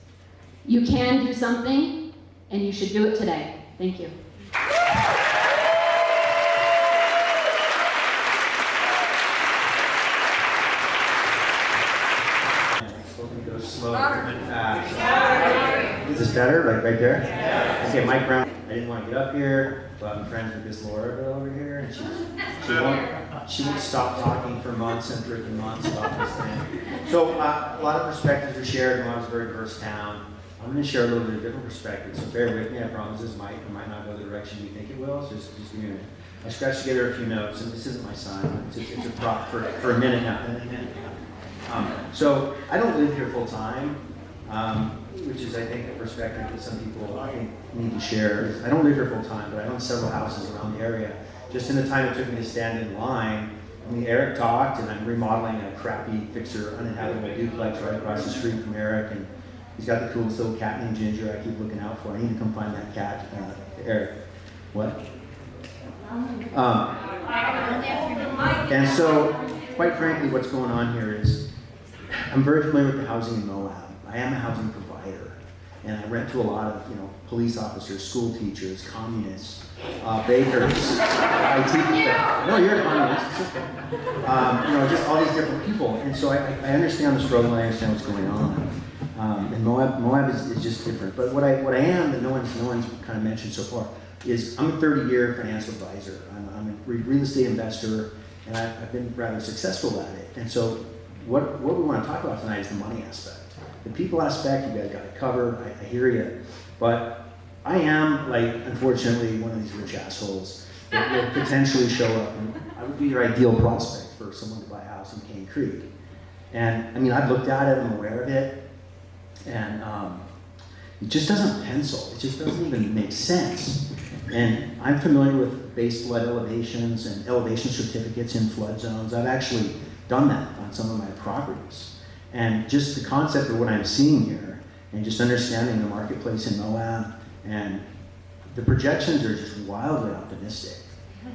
You can do something, and you should do it today. Thank you. Slow and fast. Is this better? Like right there? Yeah. Okay, Mike Brown. I didn't want to get up here, but I'm friends with this Laura girl over here, and she won't stop talking for months and freaking months about this thing. So a lot of perspectives are shared. Moab's a very diverse town. I'm going to share a little bit of different perspectives, so bear with me. I promise this might not go the direction you think it will. So just give me a minute. I scratched together a few notes, and this isn't my sign. It's a prop for a minute now. So I don't live here full time, which is, I think, a perspective that some people, I think, need to share. I don't live here full time, but I own several houses around the area. Just in the time it took me to stand in line, I mean, Eric talked, and I'm remodeling a crappy fixer uninhabitable duplex right across the street from Eric, and he's got the coolest little cat named Ginger I keep looking out for. I need to come find that cat, Eric. What? And so, quite frankly, what's going on here is, I'm very familiar with the housing in Moab. I am a housing provider, and I rent to a lot of, police officers, school teachers, communists, bakers, IT people. No, you're a communist. It's okay. Just all these different people, and so I understand the struggle. I understand what's going on. And Moab is just different. But what I am that no one's kind of mentioned so far is I'm a 30-year financial advisor. I'm a real estate investor, and I've been rather successful at it. And so what we want to talk about tonight is the money aspect. The people aspect, you guys got it covered. I hear you. But I am, unfortunately, one of these rich assholes that will potentially show up. And I would be your ideal prospect for someone to buy a house in Kane Creek. And, I mean, I've looked at it. I'm aware of it. And it just doesn't pencil. It just doesn't even make sense. And I'm familiar with base flood elevations and elevation certificates in flood zones. I've actually done that on some of my properties. And just the concept of what I'm seeing here, and just understanding the marketplace in Moab, and the projections are just wildly optimistic.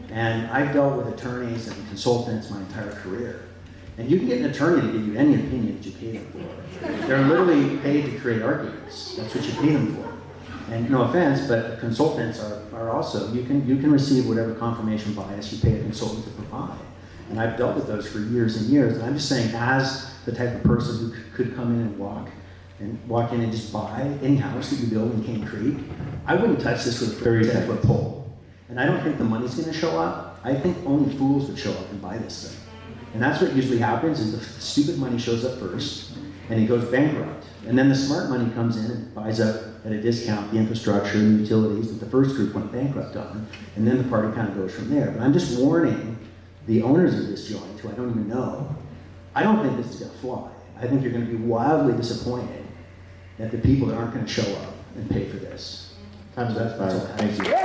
And I've dealt with attorneys and consultants my entire career. And you can get an attorney to give you any opinion that you pay them for. They're literally paid to create arguments. That's what you pay them for. And no offense, but consultants are also, you can receive whatever confirmation bias you pay a consultant to provide. And I've dealt with those for years and years. And I'm just saying, as the type of person who could come in and walk in and just buy any house that you build in Kane Creek, I wouldn't touch this with a 10-foot pole. And I don't think the money's gonna show up. I think only fools would show up and buy this thing. And that's what usually happens, is the stupid money shows up first, and it goes bankrupt. And then the smart money comes in and buys up at a discount the infrastructure and the utilities that the first group went bankrupt on, and then the party kind of goes from there. But I'm just warning the owners of this joint, who I don't even know, I don't think this is gonna fly. I think you're gonna be wildly disappointed at the people that aren't gonna show up and pay for this. Time's up. Thank you.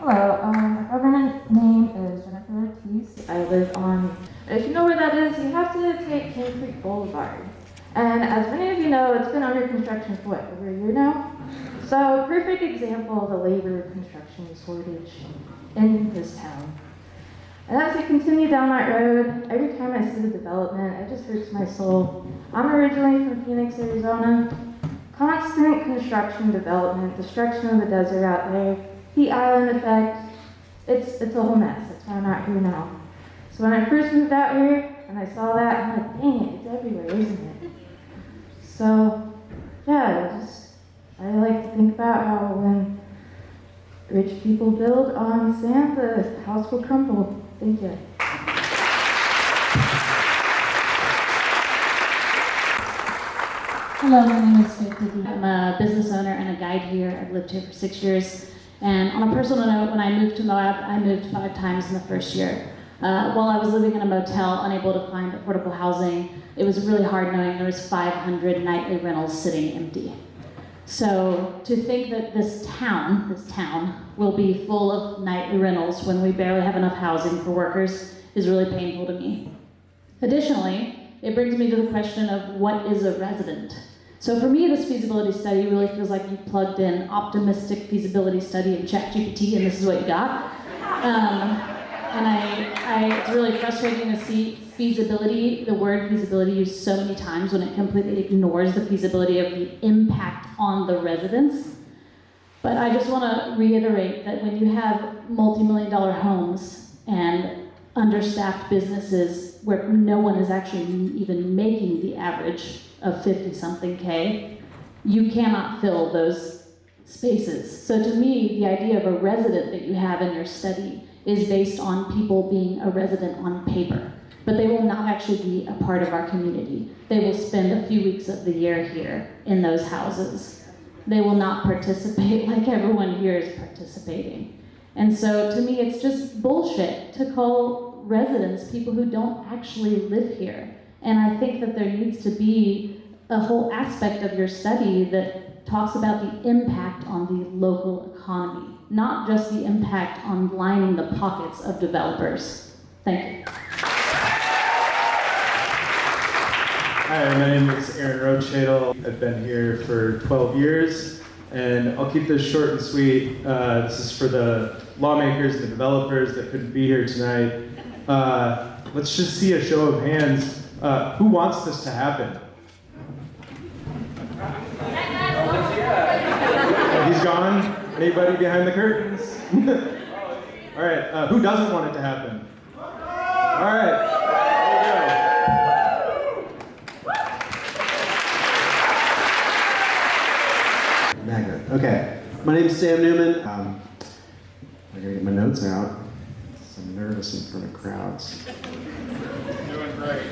Hello, my government name is Jennifer Ortiz. I live on, if you know where that is, you have to take Kane Creek Boulevard. And as many of you know, it's been under construction for what, over a year now? So, perfect example of the labor construction shortage in this town. And as we continue down that road, every time I see the development, it just hurts my soul. I'm originally from Phoenix, Arizona. Constant construction, development, destruction of the desert out there, heat island effect, it's a whole mess. That's why I'm out here now. So when I first moved out here and I saw that, I'm like, dang it, it's everywhere, isn't it? So, yeah, I like to think about how when rich people build on sand, the house will crumble. Thank you. Hello, my name is Faith Diddy. I'm a business owner and a guide here. I've lived here for 6 years. And on a personal note, when I moved to Moab, I moved 5 times in the first year. While I was living in a motel, unable to find affordable housing, it was really hard knowing there was 500 nightly rentals sitting empty. So to think that this town will be full of nightly rentals when we barely have enough housing for workers is really painful to me. Additionally, it brings me to the question of what is a resident? So for me, this feasibility study really feels like you plugged in optimistic feasibility study in ChatGPT and this is what you got. And it's really frustrating to see feasibility, the word feasibility, used so many times when it completely ignores the feasibility of the impact on the residents. But I just want to reiterate that when you have multi-million-dollar homes and understaffed businesses where no one is actually even making the average of 50-something K, you cannot fill those spaces. So to me, the idea of a resident that you have in your study is based on people being a resident on paper, but they will not actually be a part of our community. They will spend a few weeks of the year here in those houses. They will not participate like everyone here is participating. And so to me, it's just bullshit to call residents people who don't actually live here. And I think that there needs to be a whole aspect of your study that talks about the impact on the local economy, not just the impact on lining the pockets of developers. Thank you. Hi, my name is Aaron Rochadle. I've been here for 12 years, and I'll keep this short and sweet. This is for the lawmakers and the developers that couldn't be here tonight. Let's just see a show of hands. Who wants this to happen? He's gone. Anybody behind the curtains? All right, who doesn't want it to happen? All right. Magnet. Okay, my name is Sam Newman. I gotta get my notes out. I'm nervous in front of crowds. Doing great.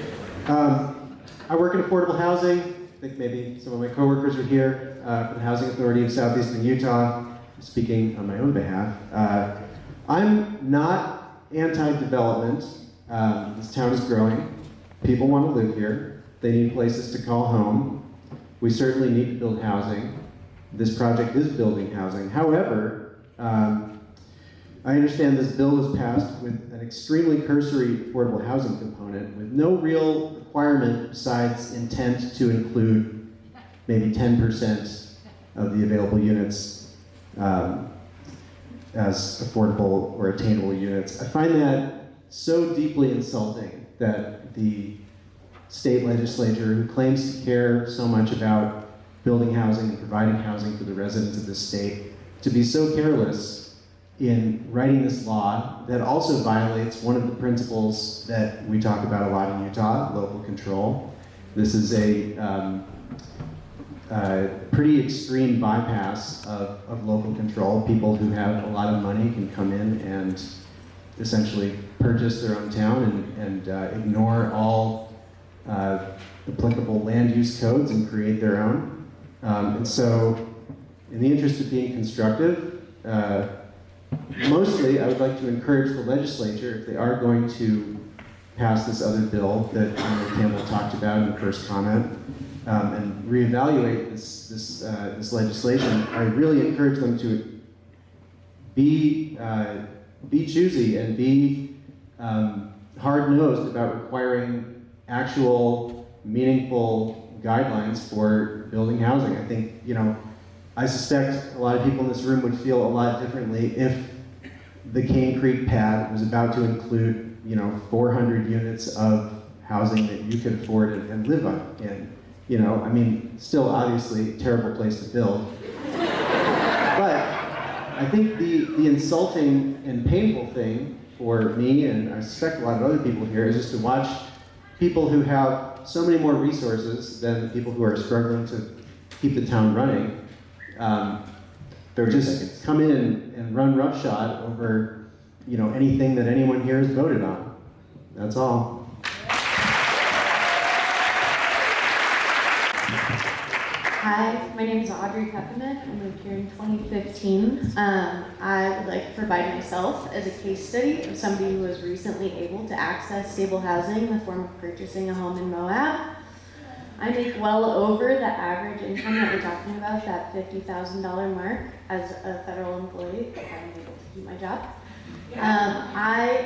I work in affordable housing. I think maybe some of my coworkers are here for the Housing Authority of Southeastern Utah. I'm speaking on my own behalf. I'm not anti-development. This town is growing. People want to live here. They need places to call home. We certainly need to build housing. This project is building housing. However, I understand this bill was passed with an extremely cursory affordable housing component with no real requirement besides intent to include maybe 10% of the available units as affordable or attainable units. I find that so deeply insulting that the state legislature, who claims to care so much about building housing and providing housing for the residents of this state, to be so careless in writing this law that also violates one of the principles that we talk about a lot in Utah, local control. This is a pretty extreme bypass of local control. People who have a lot of money can come in and essentially purchase their own town and ignore all applicable land use codes and create their own. And so, in the interest of being constructive, mostly I would like to encourage the legislature, if they are going to pass this other bill that Campbell talked about in the first comment, and reevaluate this legislation, I really encourage them to be choosy and be hard-nosed about requiring actual, meaningful guidelines for building housing. I think, I suspect a lot of people in this room would feel a lot differently if the Kane Creek pad was about to include, 400 units of housing that you could afford and live in. Still obviously terrible place to build. But I think the insulting and painful thing for me, and I suspect a lot of other people here, is just to watch people who have so many more resources than the people who are struggling to keep the town running. They're just come in and run roughshod over, anything that anyone here has voted on. That's all. Hi, my name is Audrey Peppermint. I moved here in 2015. I would like to provide myself as a case study of somebody who was recently able to access stable housing in the form of purchasing a home in Moab. I make well over the average income that we're talking about, that $50,000 mark as a federal employee, if I'm able to keep my job.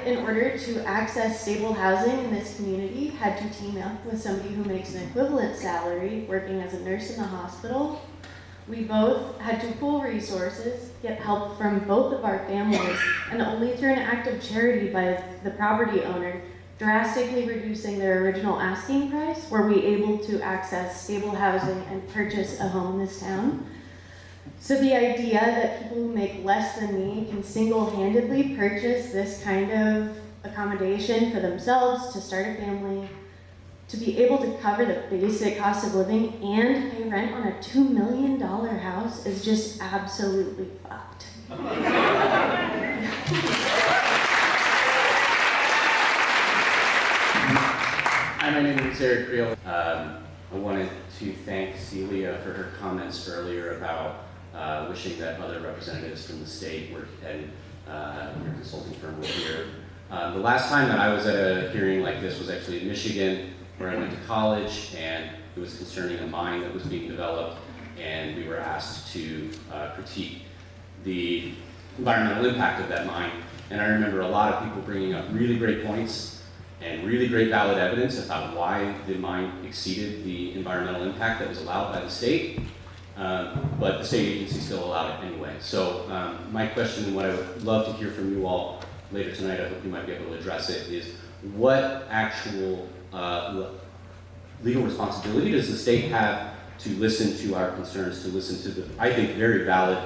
In order to access stable housing in this community, had to team up with somebody who makes an equivalent salary working as a nurse in the hospital. We both had to pool resources, get help from both of our families, and only through an act of charity by the property owner, drastically reducing their original asking price, were we able to access stable housing and purchase a home in this town. So the idea that people who make less than me can single-handedly purchase this kind of accommodation for themselves, to start a family, to be able to cover the basic cost of living and pay rent on a $2 million house is just absolutely fucked. Hi, my name is Eric Creel. I wanted to thank Celia for her comments earlier about wishing that other representatives from the state were and your consulting firm were here. The last time that I was at a hearing like this was actually in Michigan, where I went to college, and it was concerning a mine that was being developed, and we were asked to critique the environmental impact of that mine. And I remember a lot of people bringing up really great points and really great valid evidence about why the mine exceeded the environmental impact that was allowed by the state. But the state agency still allowed it anyway. So my question, and what I would love to hear from you all later tonight, I hope you might be able to address it, is what actual legal responsibility does the state have to listen to our concerns, to listen to the, I think, very valid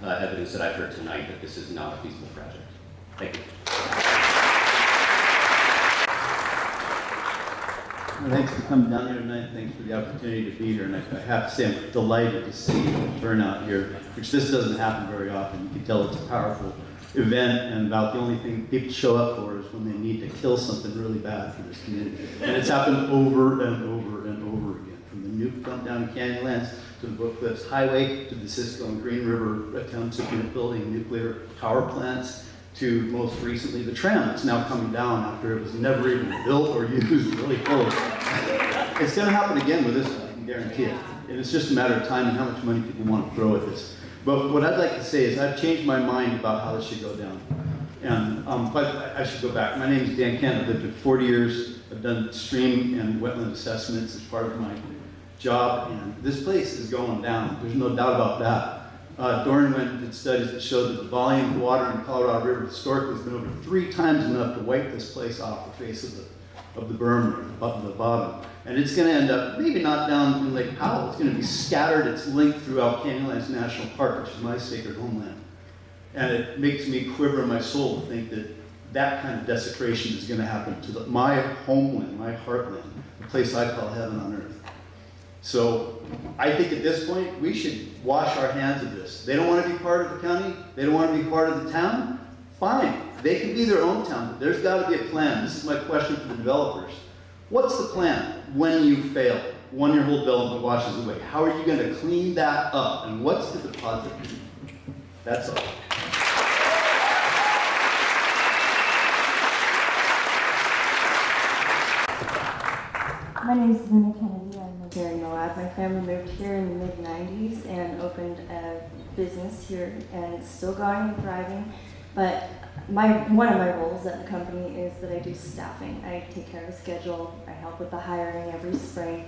evidence that I've heard tonight that this is not a feasible project? Thank you. Thanks for coming down here tonight. Thanks for the opportunity to be here. And I have to say, I'm delighted to see turnout here, which this doesn't happen very often. You can tell it's a powerful event, and about the only thing people show up for is when they need to kill something really bad for this community. And it's happened over and over and over again, from the nuke dump down in Canyonlands to the Brook Cliffs Highway to the Cisco and Green River attempts at building nuclear power plants, to most recently the tram that's now coming down after it was never even built or used, really close. It's going to happen again with this one, I can guarantee it. And it's just a matter of time and how much money people want to throw at this. But what I'd like to say is I've changed my mind about how this should go down. And but I should go back. My name is Dan Kent. I've lived here 40 years. I've done stream and wetland assessments as part of my job, and this place is going down. There's no doubt about that. Doran went and did studies that showed that the volume of water in the Colorado River historically has been over 3 times enough to wipe this place off the face of the berm, up the bottom. And it's going to end up, maybe not down in Lake Powell, it's going to be scattered its length throughout Canyonlands National Park, which is my sacred homeland. And it makes me quiver in my soul to think that that kind of desecration is going to happen to my homeland, my heartland, the place I call heaven on earth. So I think at this point, we should wash our hands of this. They don't want to be part of the county. They don't want to be part of the town. Fine. They can be their own town. But there's got to be a plan. This is my question for the developers. What's the plan when you fail? 1-year whole development washes away. How are you going to clean that up? And what's the deposit? That's all. My name is Luna Kennedy. I live here in Moab. My family moved here in the mid-90s and opened a business here, and it's still going and thriving. But one of my roles at the company is that I do staffing. I take care of the schedule. I help with the hiring every spring,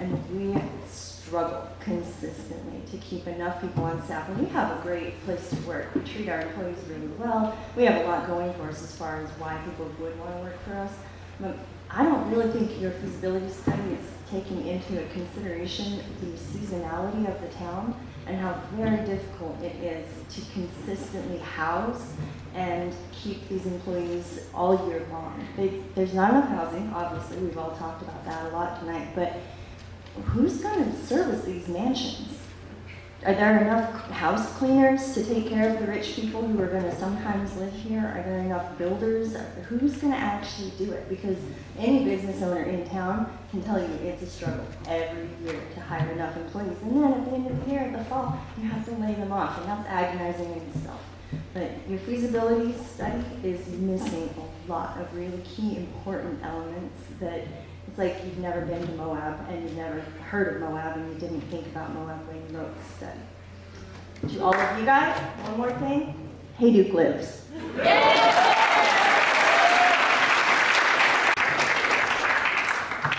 and we struggle consistently to keep enough people on staff. And we have a great place to work. We treat our employees really well. We have a lot going for us as far as why people would want to work for us. But I don't really think your feasibility study is taking into consideration the seasonality of the town and how very difficult it is to consistently house and keep these employees all year long. There's not enough housing, obviously, we've all talked about that a lot tonight, but who's going to service these mansions? Are there enough house cleaners to take care of the rich people who are going to sometimes live here? Are there enough builders? Who's going to actually do it? Because any business owner in town can tell you it's a struggle every year to hire enough employees. And then at the end of the year, in the fall, you have to lay them off, and that's agonizing in itself. But your feasibility study is missing a lot of really key important elements that it's like you've never been to Moab and you've never heard of Moab and you didn't think about Moab when you wrote the study. To all of you guys, one more thing. Hey Duke lives.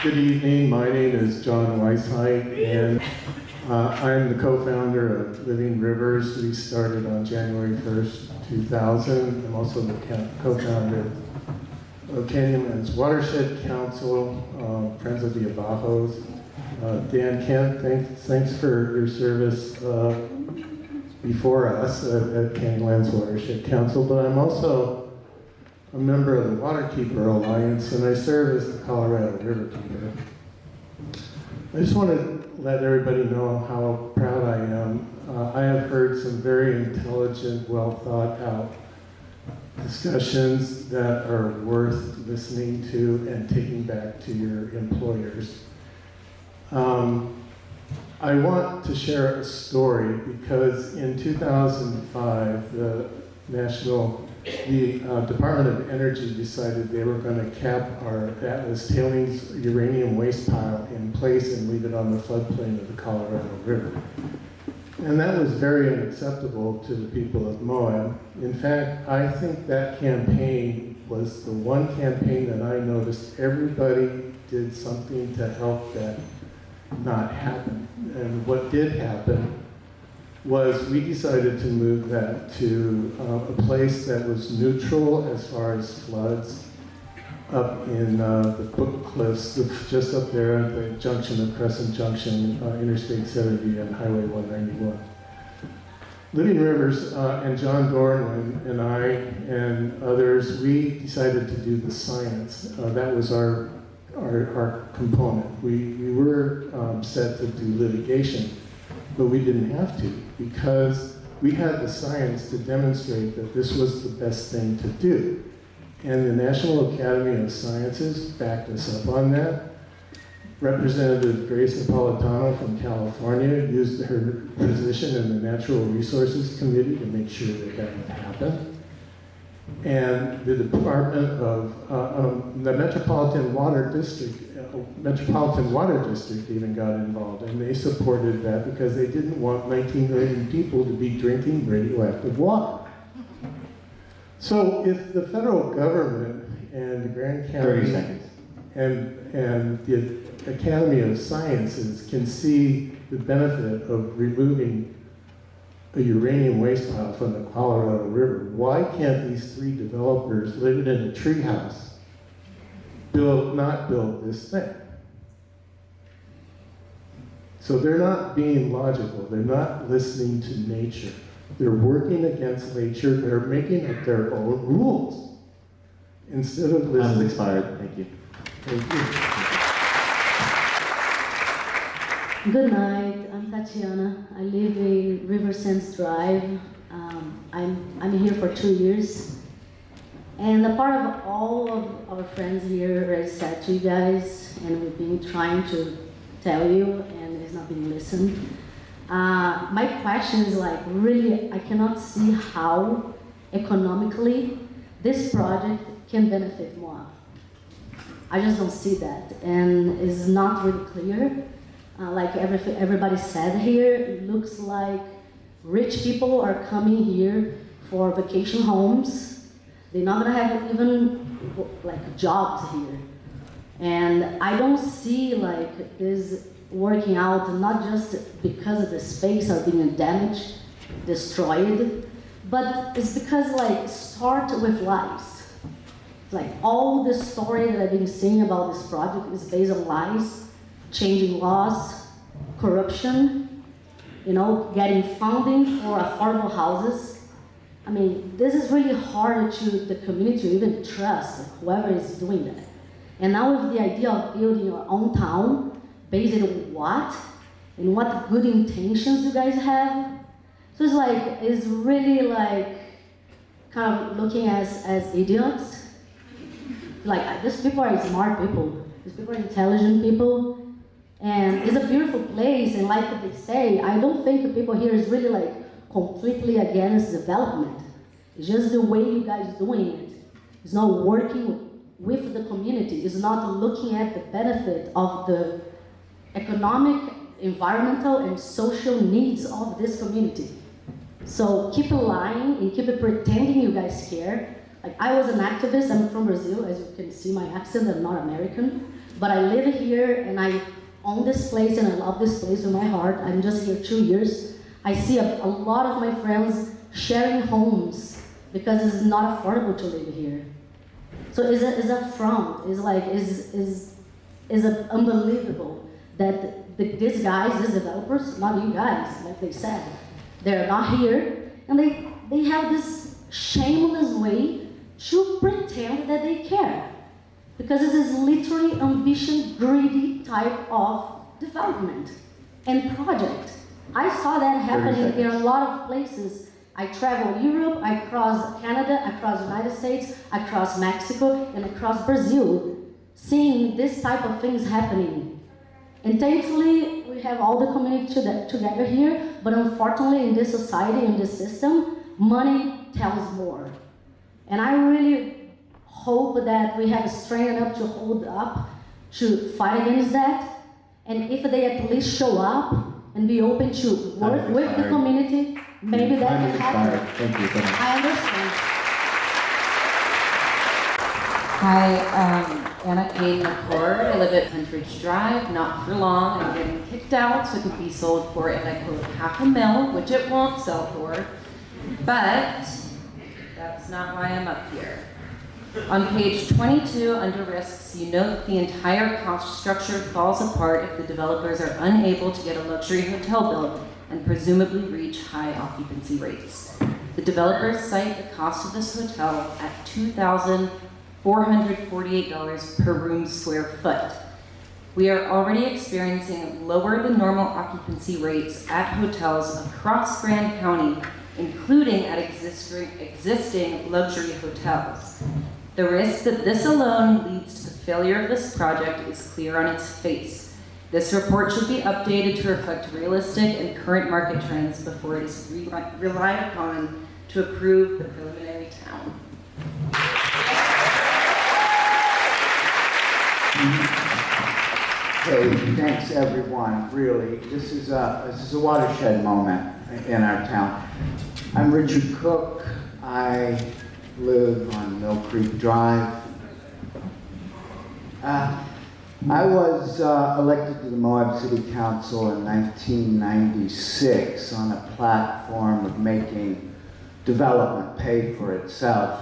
Good evening, my name is John Weisheit, and I'm the co-founder of Living Rivers. We started on January 1st, 2000. I'm also the co-founder of Canyonlands Watershed Council, Friends of the Abajos. Dan Kent, thanks for your service before us at Canyonlands Watershed Council, but I'm also a member of the Waterkeeper Alliance, and I serve as the Colorado Riverkeeper. I just want to let everybody know how proud I am. I have heard some very intelligent, well thought out discussions that are worth listening to and taking back to your employers. I want to share a story because in 2005, the Department of Energy decided they were going to cap our Atlas tailings uranium waste pile in place and leave it on the floodplain of the Colorado River. And that was very unacceptable to the people of Moab. In fact, I think that campaign was the one campaign that I noticed everybody did something to help that not happen. And what did happen was we decided to move that to a place that was neutral as far as floods up in the Book Cliffs, just up there at the junction of Crescent Junction, Interstate 70 and Highway 191. Living Rivers and John Dornwin and I and others, we decided to do the science. That was our component. We were set to do litigation, but we didn't have to because we had the science to demonstrate that this was the best thing to do. And the National Academy of Sciences backed us up on that. Representative Grace Napolitano from California used her position in the Natural Resources Committee to make sure that that would happen. And the Department of, the Metropolitan Water District even got involved, and they supported that because they didn't want 19 million people to be drinking radioactive water. So if the federal government and the Grand County 30 seconds. and the Academy of Sciences can see the benefit of removing a uranium waste pile from the Colorado River. Why can't these three developers living in a treehouse not build this thing? So they're not being logical. They're not listening to nature. They're working against nature. They're making up their own rules instead of listening. Time has expired. Thank you. Thank you. Good night, I'm Tatiana. I live in River Sands Drive. I'm here for 2 years. And a part of all of our friends here already said to you guys, and we've been trying to tell you, and it's not being listened. My question is like, really, I cannot see how economically this project can benefit more. I just don't see that, and it's not really clear. Like everybody said here, it looks like rich people are coming here for vacation homes. They're not gonna have even like jobs here. And I don't see like this working out, not just because of the space are being damaged, destroyed, but it's because like start with lies. Like all the story that I've been seeing about this project is based on lies, changing laws, corruption, you know, getting funding for affordable houses. I mean, this is really hard to the community to even trust whoever is doing that. And now with the idea of building your own town, based on what? And what good intentions you guys have? So it's like, it's really like, kind of looking as idiots. Like, these people are smart people. These people are intelligent people. And it's a beautiful place, and like they say, I don't think the people here is really like completely against development. It's just the way you guys doing it. It's not working with the community. It's not looking at the benefit of the economic, environmental, and social needs of this community. So keep lying and keep pretending you guys care. Like, I was an activist, I'm from Brazil, as you can see my accent, I'm not American. But I live here and I own this place and I love this place with my heart. I'm just here 2 years. I see a lot of my friends sharing homes because it's not affordable to live here. So it's a front. It's like, it's unbelievable that these guys, these developers, not you guys, like they said, they're not here, and they have this shameless way to pretend that they care. Because this is literally ambition, greedy type of development and project. I saw that happening in a lot of places. I travel Europe, I cross Canada, I cross United States, I cross Mexico, and across Brazil, seeing this type of things happening. And thankfully, we have all the community together here, but unfortunately in this society, in this system, money tells more. And I really hope that we have strength enough to hold up, to fight against that, and if they at least show up and be open to work with the community, maybe that can happen. Thank you. I understand. Hi, Anna Kane McCord. I live at Huntridge Drive, not for long. I'm getting kicked out so it could be sold for, and I quote, $500,000, which it won't sell for. But that's not why I'm up here. On page 22, under risks, you note the entire cost structure falls apart if the developers are unable to get a luxury hotel built and presumably reach high occupancy rates. The developers cite the cost of this hotel at $2,448 per room square foot. We are already experiencing lower than normal occupancy rates at hotels across Grand County, including at existing luxury hotels. The risk that this alone leads to the failure of this project is clear on its face. This report should be updated to reflect realistic and current market trends before it is relied upon to approve the preliminary town. Hey, thanks everyone, really. This is a watershed moment in our town. I'm Richard Cook. I live on Mill Creek Drive. I was elected to the Moab City Council in 1996 on a platform of making development pay for itself.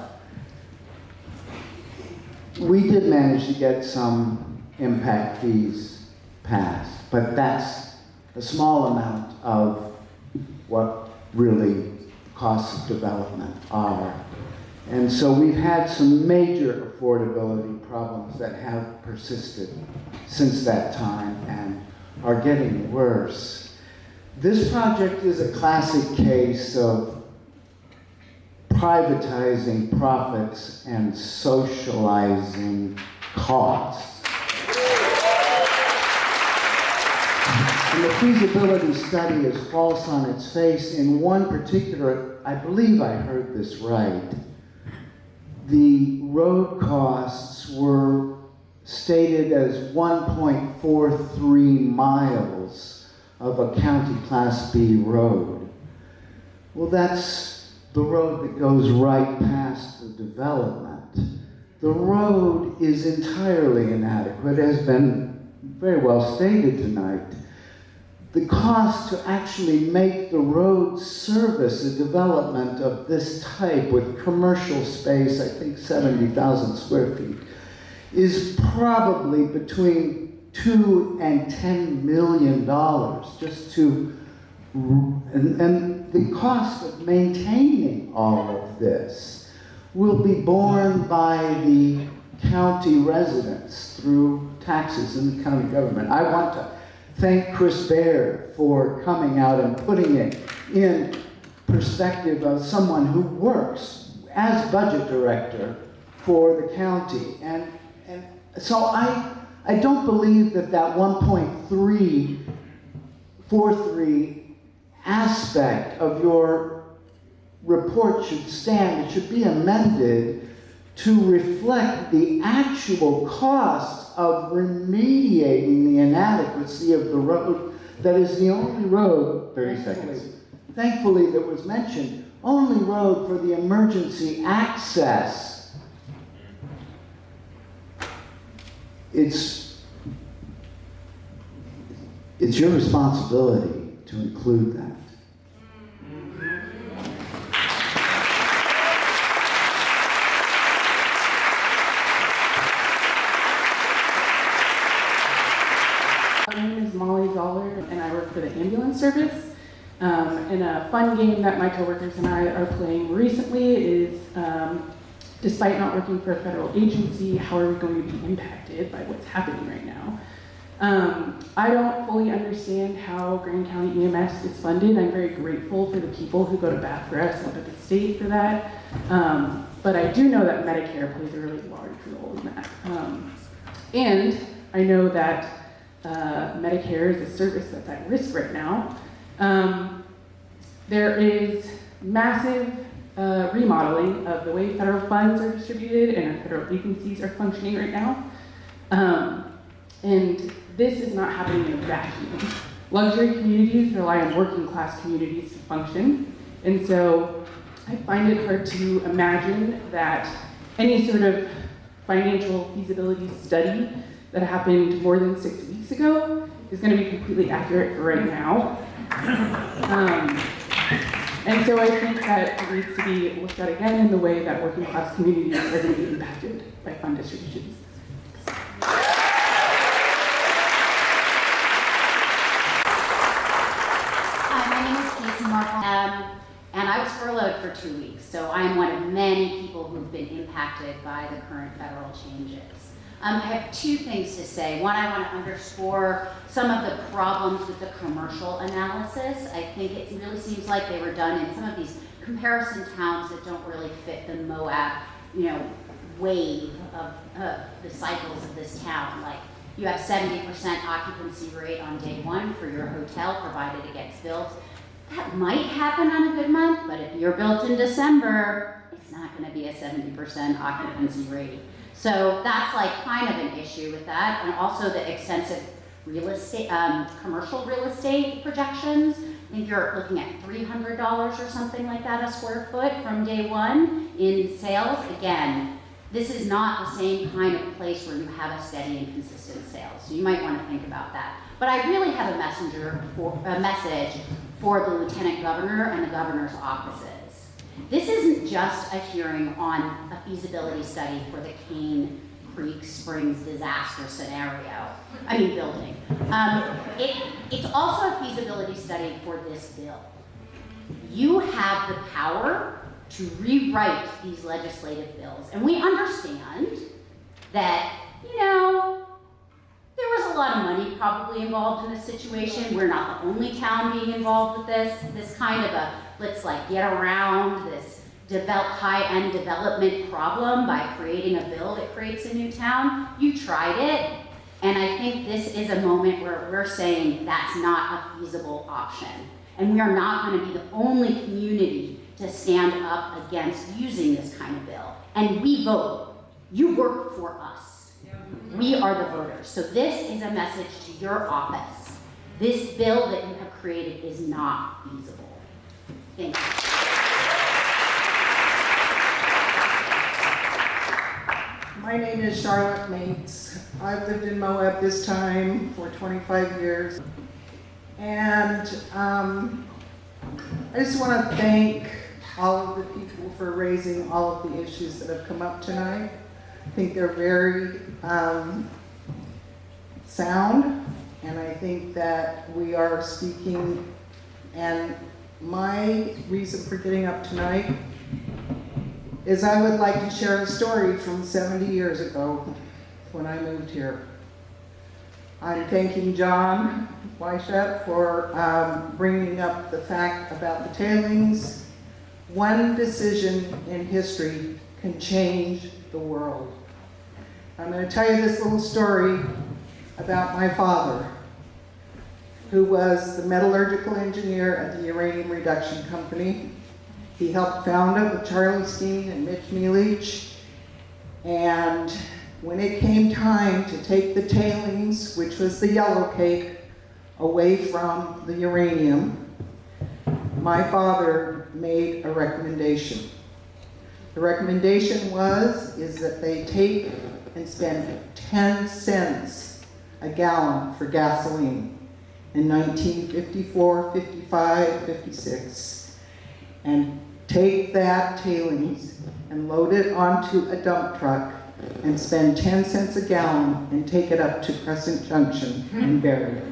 We did manage to get some impact fees passed, but that's a small amount of what really costs of development are. And so we've had some major affordability problems that have persisted since that time and are getting worse. This project is a classic case of privatizing profits and socializing costs. And the feasibility study is false on its face. In one particular, I believe I heard this right, the road costs were stated as 1.43 miles of a county Class B road. Well, that's the road that goes right past the development. The road is entirely inadequate, has been very well stated tonight. The cost to actually make the road service a development of this type with commercial space, I think 70,000 square feet, is probably between $2 and $10 million just to, and the cost of maintaining all of this will be borne by the county residents through taxes in the county government. I want to thank Chris Baird for coming out and putting it in perspective of someone who works as budget director for the county. And so I don't believe that 1.343 aspect of your report should stand. It should be amended to reflect the actual cost of remediating the inadequacy of the road that is the only road, 30 seconds. Thankfully that was mentioned, only road for the emergency access. It's your responsibility to include that. My name is Molly Zoller, and I work for the ambulance service. And a fun game that my coworkers and I are playing recently is, despite not working for a federal agency, how are we going to be impacted by what's happening right now? I don't fully understand how Grand County EMS is funded. I'm very grateful for the people who go to bat for us up at the state for that. But I do know that Medicare plays a really large role in that. And I know that Medicare is a service that's at risk right now. There is massive remodeling of the way federal funds are distributed and our federal agencies are functioning right now. And this is not happening in a vacuum. Luxury communities rely on working class communities to function. And so I find it hard to imagine that any sort of financial feasibility study that happened more than 6 weeks ago is going to be completely accurate for right now. And so I think that it needs to be looked at again in the way that working class communities are going to be impacted by fund distributions. Hi, my name is Casey Markle, and I was furloughed for 2 weeks, so I am one of many people who've been impacted by the current federal changes. I have two things to say. One, I want to underscore some of the problems with the commercial analysis. I think it really seems like they were done in some of these comparison towns that don't really fit the Moab, wave of the cycles of this town. Like, you have 70% occupancy rate on day one for your hotel, provided it gets built. That might happen on a good month, but if you're built in December, it's not going to be a 70% occupancy rate. So that's like kind of an issue with that, and also the extensive real estate, commercial real estate projections. I think you're looking at $300 or something like that a square foot from day one in sales. Again, This is not the same kind of place where you have a steady and consistent sales. So you might want to think about that. But I really have a message for the Lieutenant Governor and the Governor's offices. This isn't just a hearing on a feasibility study for the Kane Creek Springs disaster building. It's also a feasibility study for this bill. You have the power to rewrite these legislative bills. And we understand that, there was a lot of money probably involved in this situation. We're not the only town being involved with this kind of a, let's get around this high-end development problem by creating a bill that creates a new town. You tried it, and I think this is a moment where we're saying that's not a feasible option. And we are not going to be the only community to stand up against using this kind of bill. And we vote. You work for us. We are the voters. So this is a message to your office. This bill that you have created is not feasible. Thank you. My name is Charlotte Mates. I've lived in Moab this time for 25 years. And I just want to thank all of the people for raising all of the issues that have come up tonight. I think they're very sound, and I think that we are speaking, and my reason for getting up tonight is I would like to share a story from 70 years ago when I moved here. I'm thanking John Weishaupt for bringing up the fact about the tailings. One decision in history can change the world. I'm going to tell you this little story about my father, who was the metallurgical engineer at the Uranium Reduction Company. He helped found it with Charlie Steen and Mitch Mealich. And when it came time to take the tailings, which was the yellow cake, away from the uranium, my father made a recommendation. The recommendation is that they take and spend 10 cents a gallon for gasoline in 1954, 55, 56, and take that tailings and load it onto a dump truck and spend 10 cents a gallon and take it up to Crescent Junction and bury it.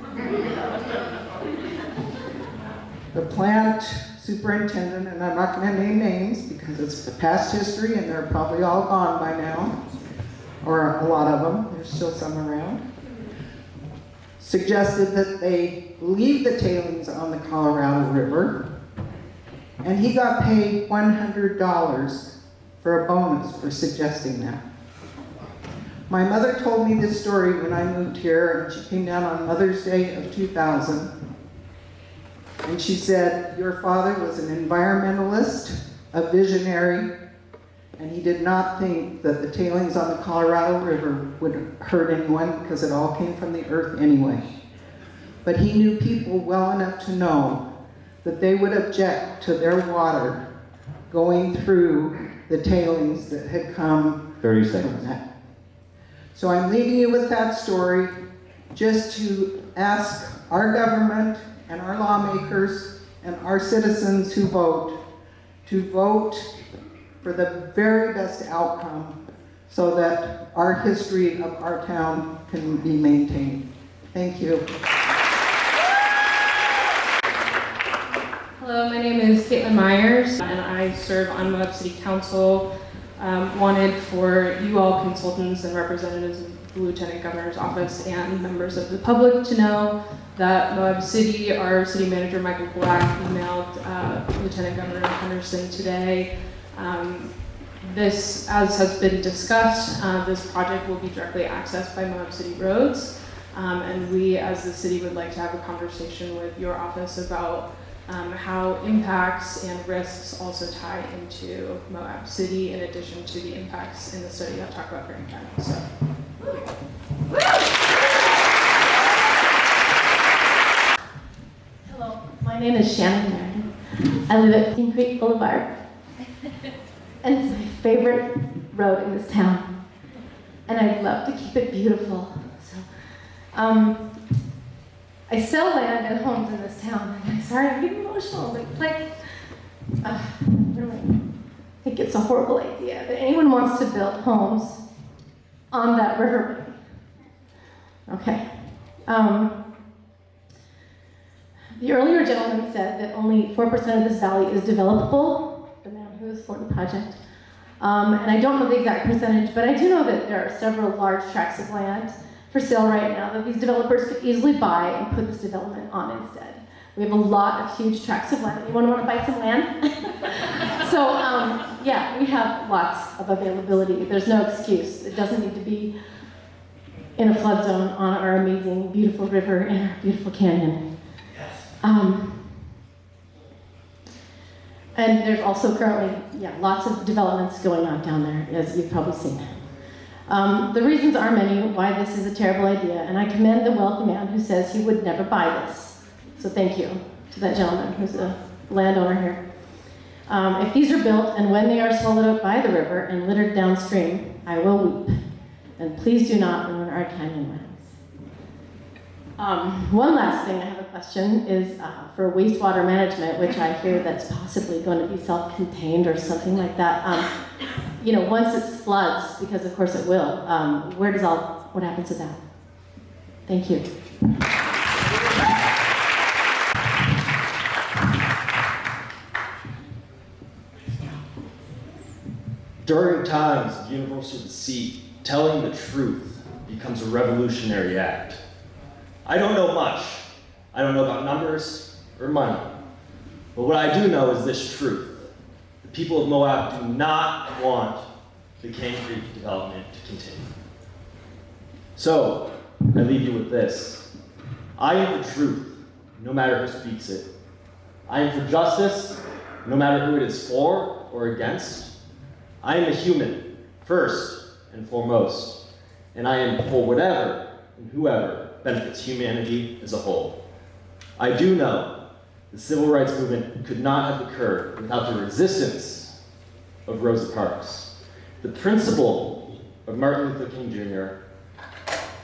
The plant superintendent, and I'm not going to name names because it's past history and they're probably all gone by now, or a lot of them, there's still some around, suggested that they leave the tailings on the Colorado River, and he got paid $100 for a bonus for suggesting that. My mother told me this story when I moved here, and she came down on Mother's Day of 2000, and she said, your father was an environmentalist, a visionary, and he did not think that the tailings on the Colorado River would hurt anyone because it all came from the earth anyway. But he knew people well enough to know that they would object to their water going through the tailings that had come 30 from seconds. that. So I'm leaving you with that story just to ask our government and our lawmakers and our citizens who vote to vote for the very best outcome so that our history of our town can be maintained. Thank you. Hello, my name is Caitlin Myers, and I serve on Moab City Council. Wanted for you all consultants and representatives of the Lieutenant Governor's Office and members of the public to know that Moab City, our city manager Michael Black emailed Lieutenant Governor Henderson today. This, as has been discussed, this project will be directly accessed by Moab City roads, and we as the city would like to have a conversation with your office about how impacts and risks also tie into Moab City in addition to the impacts in the study I'll talk about Grand Canyon. So. Hello, my name is Shannon Marion. I live at Kane Creek Boulevard. And it's my favorite road in this town. And I'd love to keep it beautiful. So, I sell land and homes in this town. I'm sorry, I'm getting emotional, but it's like, I think it's a horrible idea that anyone wants to build homes on that riverway. Okay. The earlier gentleman said that only 4% of this valley is developable, the man who is for the project. And I don't know the exact percentage, but I do know that there are several large tracts of land for sale right now that these developers could easily buy and put this development on instead. We have a lot of huge tracts of land. Anyone want to buy some land? So, yeah, we have lots of availability. There's no excuse. It doesn't need to be in a flood zone on our amazing, beautiful river and our beautiful canyon. And there's also currently, lots of developments going on down there, as you've probably seen. The reasons are many why this is a terrible idea, and I commend the wealthy man who says he would never buy this. So thank you to that gentleman who's a landowner here. If these are built and when they are swallowed up by the river and littered downstream, I will weep. And please do not ruin our canyon lands. One last thing, I have a question, is for wastewater management, which I hear that's possibly going to be self-contained or something like that. Once it floods, because of course it will, what happens to that? Thank you. During times of universal deceit, telling the truth becomes a revolutionary act. I don't know much. I don't know about numbers or money. But what I do know is this truth. The people of Moab do not want the Kane Creek development to continue. So, I leave you with this. I am for truth, no matter who speaks it. I am for justice, no matter who it is for or against. I am a human, first and foremost, and I am for whatever and whoever benefits humanity as a whole. I do know the civil rights movement could not have occurred without the resistance of Rosa Parks, the principle of Martin Luther King Jr.,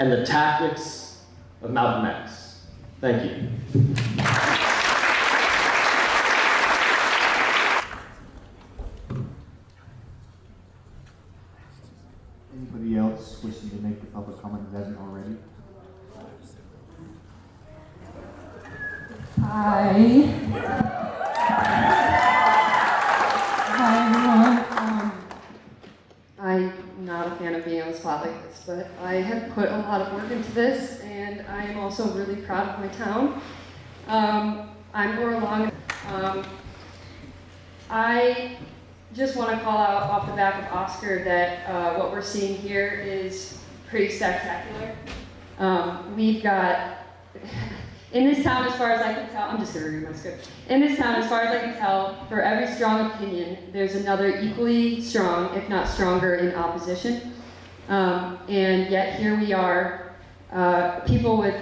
and the tactics of Malcolm X. Thank you. Anybody else wishing to make the public comment who hasn't already? Hi everyone. I'm not a fan of being on the spot like this, but I have put a lot of work into this, and I am also really proud of my town. I'm Laura Long. I just want to call out off the back of Oscar that what we're seeing here is pretty spectacular. We've got, in this town, as far as I can tell, I'm just going to read my script. In this town, as far as I can tell, for every strong opinion, there's another equally strong, if not stronger, in opposition. And yet here we are, people with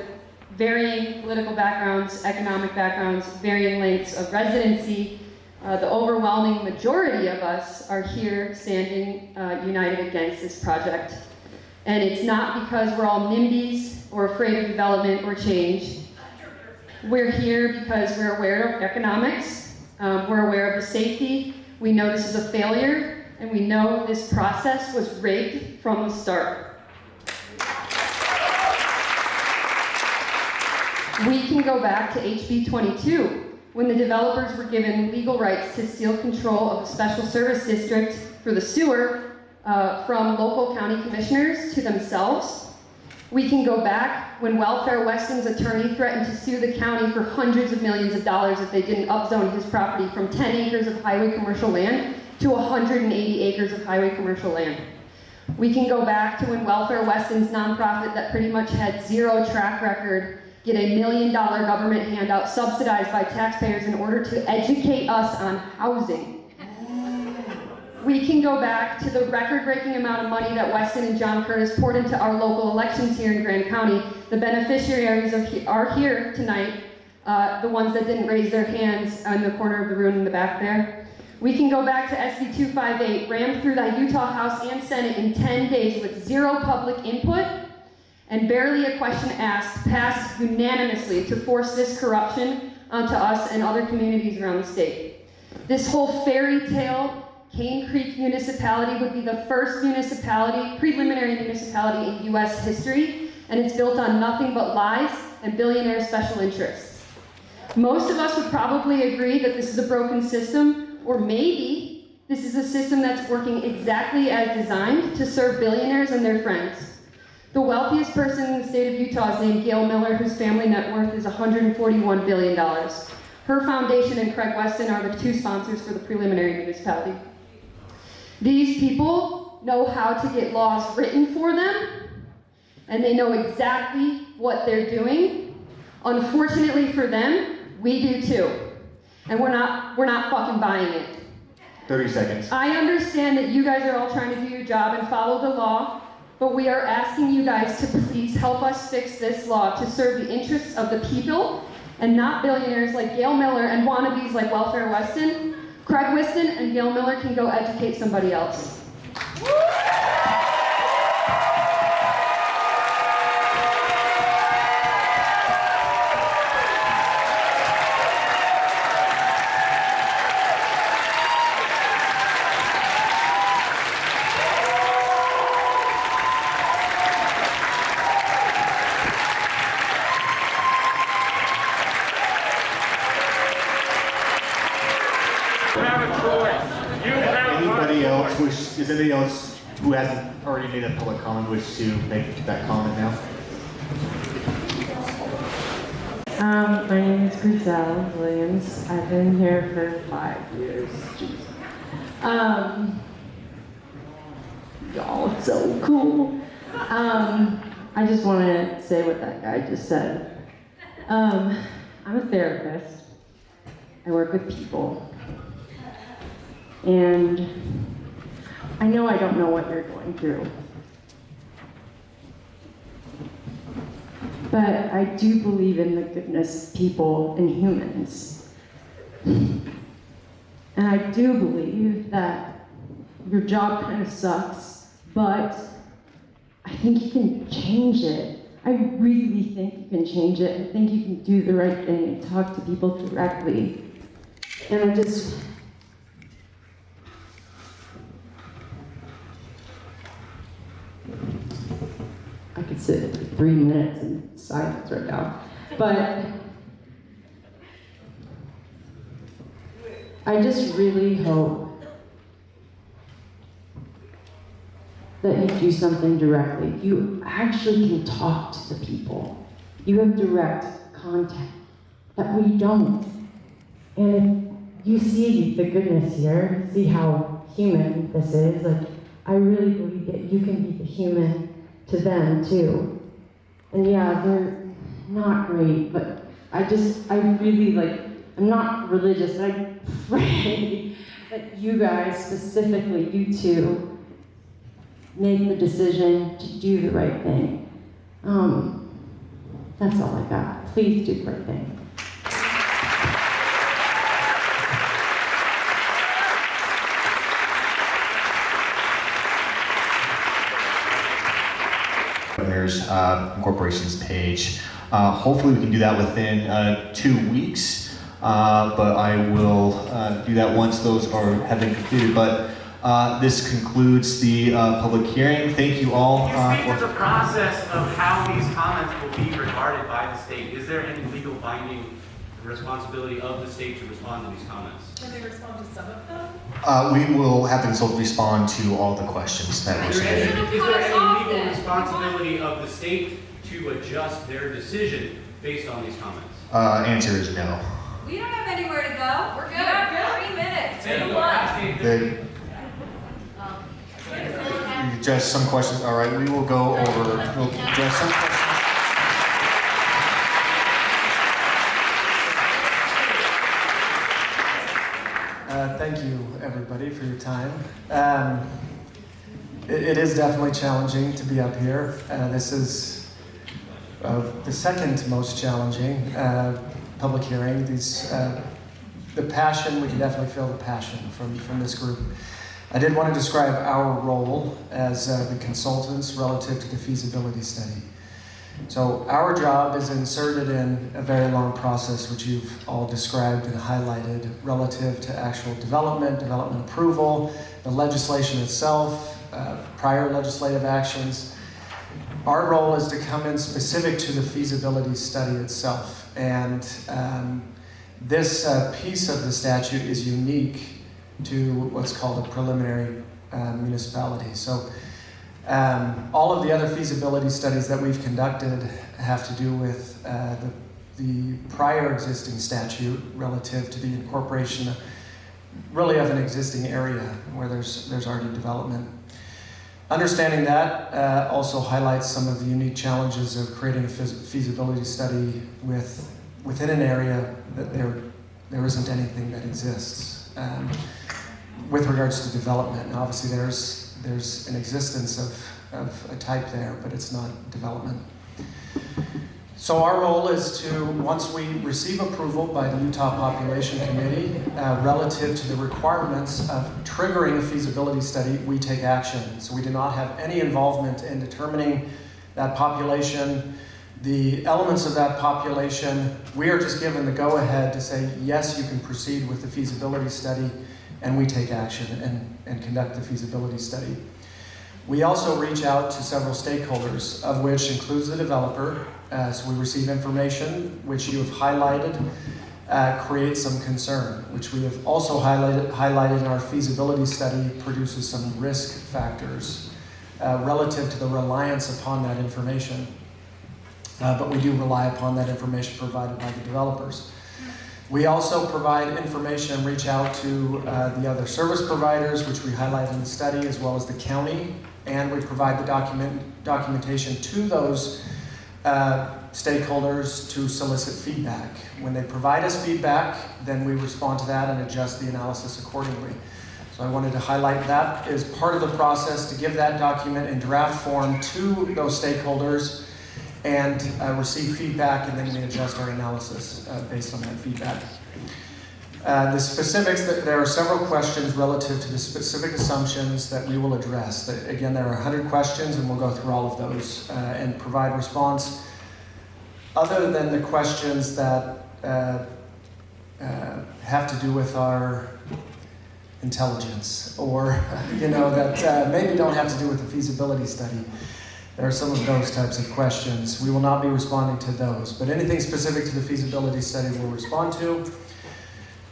varying political backgrounds, economic backgrounds, varying lengths of residency. The overwhelming majority of us are here standing united against this project. And it's not because we're all NIMBYs or afraid of development or change. We're here because we're aware of economics, we're aware of the safety, we know this is a failure, and we know this process was rigged from the start. We can go back to HB 22, when the developers were given legal rights to steal control of a special service district for the sewer from local county commissioners to themselves. We can go back when Welfare Weston's attorney threatened to sue the county for hundreds of millions of dollars if they didn't upzone his property from 10 acres of highway commercial land to 180 acres of highway commercial land. We can go back to when Welfare Weston's nonprofit that pretty much had zero track record get $1 million government handout subsidized by taxpayers in order to educate us on housing. We can go back to the record-breaking amount of money that Weston and John Curtis poured into our local elections here in Grand County. The beneficiaries are here tonight, the ones that didn't raise their hands in the corner of the room in the back there. We can go back to SB 258, rammed through the Utah House and Senate in 10 days with zero public input and barely a question asked, passed unanimously to force this corruption onto us and other communities around the state. This whole fairy tale Kane Creek Municipality would be the first municipality, preliminary municipality in U.S. history, and it's built on nothing but lies and billionaire special interests. Most of us would probably agree that this is a broken system, or maybe this is a system that's working exactly as designed to serve billionaires and their friends. The wealthiest person in the state of Utah is named Gail Miller, whose family net worth is $141 billion. Her foundation and Craig Weston are the two sponsors for the preliminary municipality. These people know how to get laws written for them, and they know exactly what they're doing. Unfortunately for them, we do too. And we're not fucking buying it. 30 seconds. I understand that you guys are all trying to do your job and follow the law, but we are asking you guys to please help us fix this law to serve the interests of the people and not billionaires like Gail Miller and wannabes like Welfare Weston. Craig Weston and Gail Miller can go educate somebody else. Is anybody else who hasn't already made a public comment wish to make that comment now? My name is Griselle Williams. I've been here for 5 years. Y'all, it's so cool. I just want to say what that guy just said. I'm a therapist. I work with people. And I know I don't know what you're going through. But I do believe in the goodness of people and humans. And I do believe that your job kind of sucks, but I think you can change it. I really think you can change it. I think you can do the right thing and talk to people directly. And I could sit for 3 minutes in silence right now, but I just really hope that you do something directly. You actually can talk to the people. You have direct contact that we don't. And if you see the goodness here, see how human this is, like, I really believe that you can be the human to them too. And yeah, they're not great, but I really I'm not religious, but I pray that you guys, specifically you two, make the decision to do the right thing. That's all I got. Please do the right thing. There's Incorporation's page. Hopefully we can do that within 2 weeks, but I will do that once those have been completed. But this concludes the public hearing. Thank you all. Can you speak to the process of how these comments will be regarded by the state? Is there any legal binding responsibility of the state to respond to these comments? Can they respond to some of them? We will have the consultant respond to all the questions that were submitted. Is there any legal responsibility of the state to adjust their decision based on these comments? Answer is no. We don't have anywhere to go. We're good. We have 3 minutes. Just some questions. All right, we will go over. We'll address some questions. Thank you, everybody, for your time. It is definitely challenging to be up here. This is the second most challenging public hearing. These the passion, we can definitely feel the passion from this group. I did want to describe our role as the consultants relative to the feasibility study. So our job is inserted in a very long process, which you've all described and highlighted, relative to actual development approval, the legislation itself, prior legislative actions. Our role is to come in specific to the feasibility study itself. And this piece of the statute is unique to what's called a preliminary municipality. So all of the other feasibility studies that we've conducted have to do with the prior existing statute relative to the incorporation really of an existing area where there's already development. Understanding that also highlights some of the unique challenges of creating a feasibility study within an area that there isn't anything that exists with regards to development. Now, obviously, there's an existence of a type there, but it's not development. So our role is to, once we receive approval by the Utah Population Committee relative to the requirements of triggering a feasibility study, we take action. So we do not have any involvement in determining that population, the elements of that population. We are just given the go-ahead to say, yes, you can proceed with the feasibility study, and we take action and conduct the feasibility study. We also reach out to several stakeholders, of which includes the developer. So we receive information, which you have highlighted, creates some concern, which we have also highlighted in our feasibility study, produces some risk factors relative to the reliance upon that information. But we do rely upon that information provided by the developers. We also provide information and reach out to the other service providers, which we highlight in the study, as well as the county, and we provide the documentation to those stakeholders to solicit feedback. When they provide us feedback, then we respond to that and adjust the analysis accordingly. So I wanted to highlight that as part of the process to give that document in draft form to those stakeholders and receive feedback, and then we adjust our analysis based on that feedback. The specifics, there are several questions relative to the specific assumptions that we will address. Again, there are 100 questions, and we'll go through all of those and provide response. Other than the questions that have to do with our intelligence, or that maybe don't have to do with the feasibility study. There are some of those types of questions. We will not be responding to those, but anything specific to the feasibility study we'll respond to.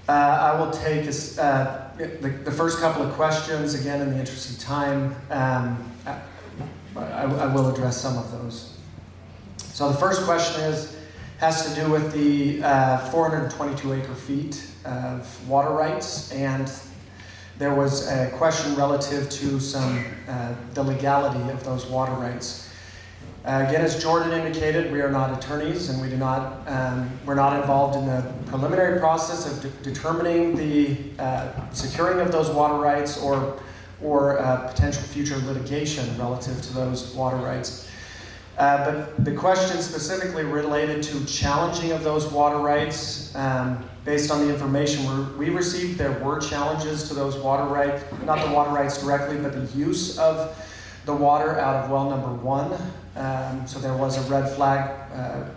I will take the first couple of questions, again, in the interest of time. I will address some of those. So the first question has to do with the 422 acre feet of water rights, and there was a question relative to the legality of those water rights. Again, as Jordan indicated, we are not attorneys, and we're not involved in the preliminary process of determining the securing of those water rights or potential future litigation relative to those water rights. But the question specifically related to challenging of those water rights, based on the information we received, there were challenges to those water rights, not the water rights directly, but the use of the water out of well number 1. So there was a red flag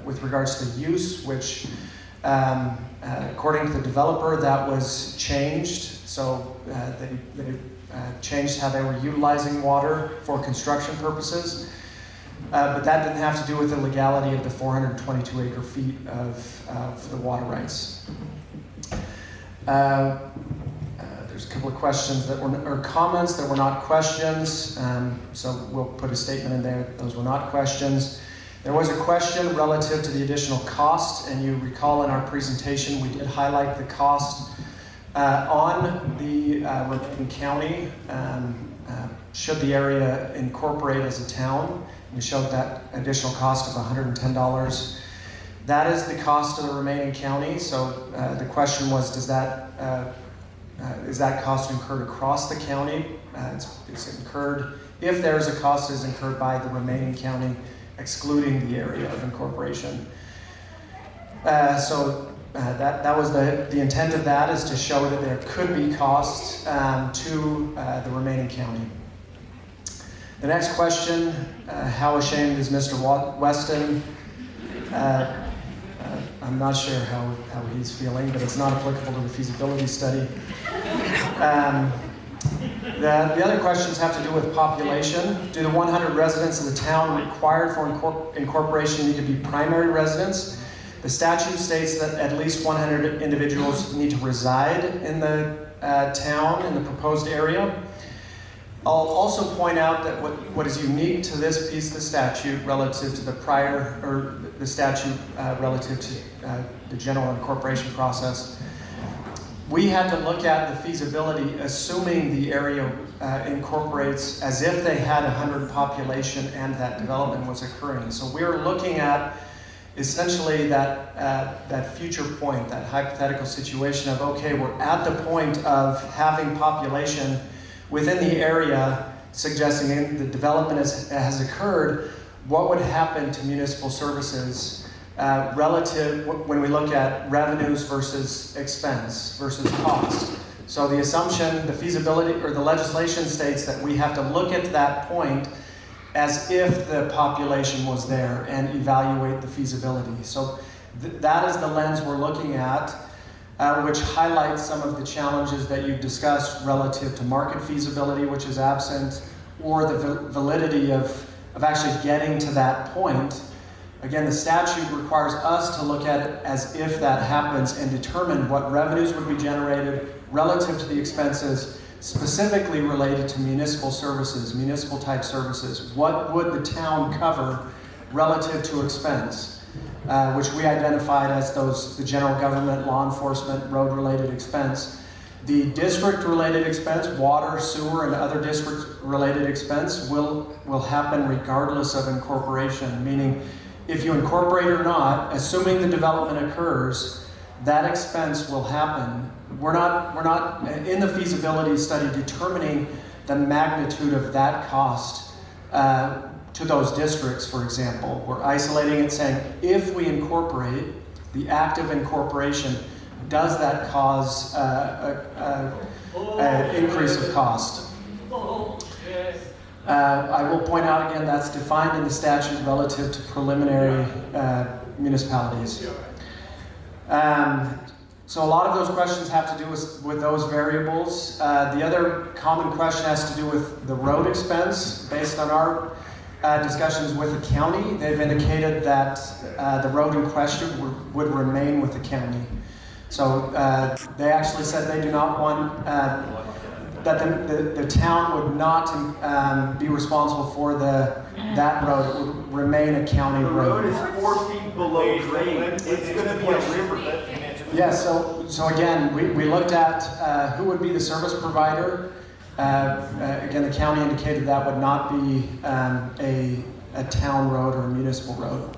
with regards to use, which according to the developer, that was changed. So they changed how they were utilizing water for construction purposes. But that didn't have to do with the legality of the 422 acre feet of the water rights. There's a couple of questions or comments that were not questions. So we'll put a statement in there. Those were not questions. There was a question relative to the additional cost, and you recall in our presentation we did highlight the cost on the remaining county should the area incorporate as a town. We showed that additional cost of $110. That is the cost of the remaining county. So the question was, is that cost incurred across the county? It's incurred, if there is a cost, is incurred by the remaining county, excluding the area of incorporation. So that was the intent of that, is to show that there could be costs to the remaining county. The next question, how ashamed is Mr. Weston? I'm not sure how he's feeling, but it's not applicable to the feasibility study. The other questions have to do with population. Do the 100 residents of the town required for incorporation need to be primary residents? The statute states that at least 100 individuals need to reside in the town, in the proposed area. I'll also point out that what is unique to this piece of the statute relative to the prior, or the statute relative to the general incorporation process, we had to look at the feasibility assuming the area incorporates as if they had 100 population and that development was occurring. So we're looking at essentially that future point, that hypothetical situation of, okay, we're at the point of having population within the area, suggesting the development has occurred. What would happen to municipal services relative, when we look at revenues versus expense versus cost? So the assumption, the feasibility, or the legislation states that we have to look at that point as if the population was there and evaluate the feasibility. So that is the lens we're looking at, which highlights some of the challenges that you've discussed relative to market feasibility, which is absent, or the validity of actually getting to that point. Again, the statute requires us to look at it as if that happens and determine what revenues would be generated relative to the expenses, specifically related to municipal services, municipal type services. What would the town cover relative to expense, which we identified as the general government, law enforcement, road-related expense. The district-related expense, water, sewer, and other district-related expense will happen regardless of incorporation, meaning if you incorporate or not, assuming the development occurs, that expense will happen. We're not in the feasibility study determining the magnitude of that cost to those districts, for example. We're isolating it, saying if we incorporate, the act of incorporation, does that cause an increase of cost? I will point out again, that's defined in the statute relative to preliminary municipalities. So a lot of those questions have to do with those variables. The other common question has to do with the road expense. Based on our discussions with the county, they've indicated that the road in question would remain with the county. So they actually said they do not want that the town would not be responsible for that road. It would remain a county road. The road is 4 feet below grade. It's going to be a river. Yes, so again, we looked at who would be the service provider. Again, the county indicated that would not be a town road or a municipal road.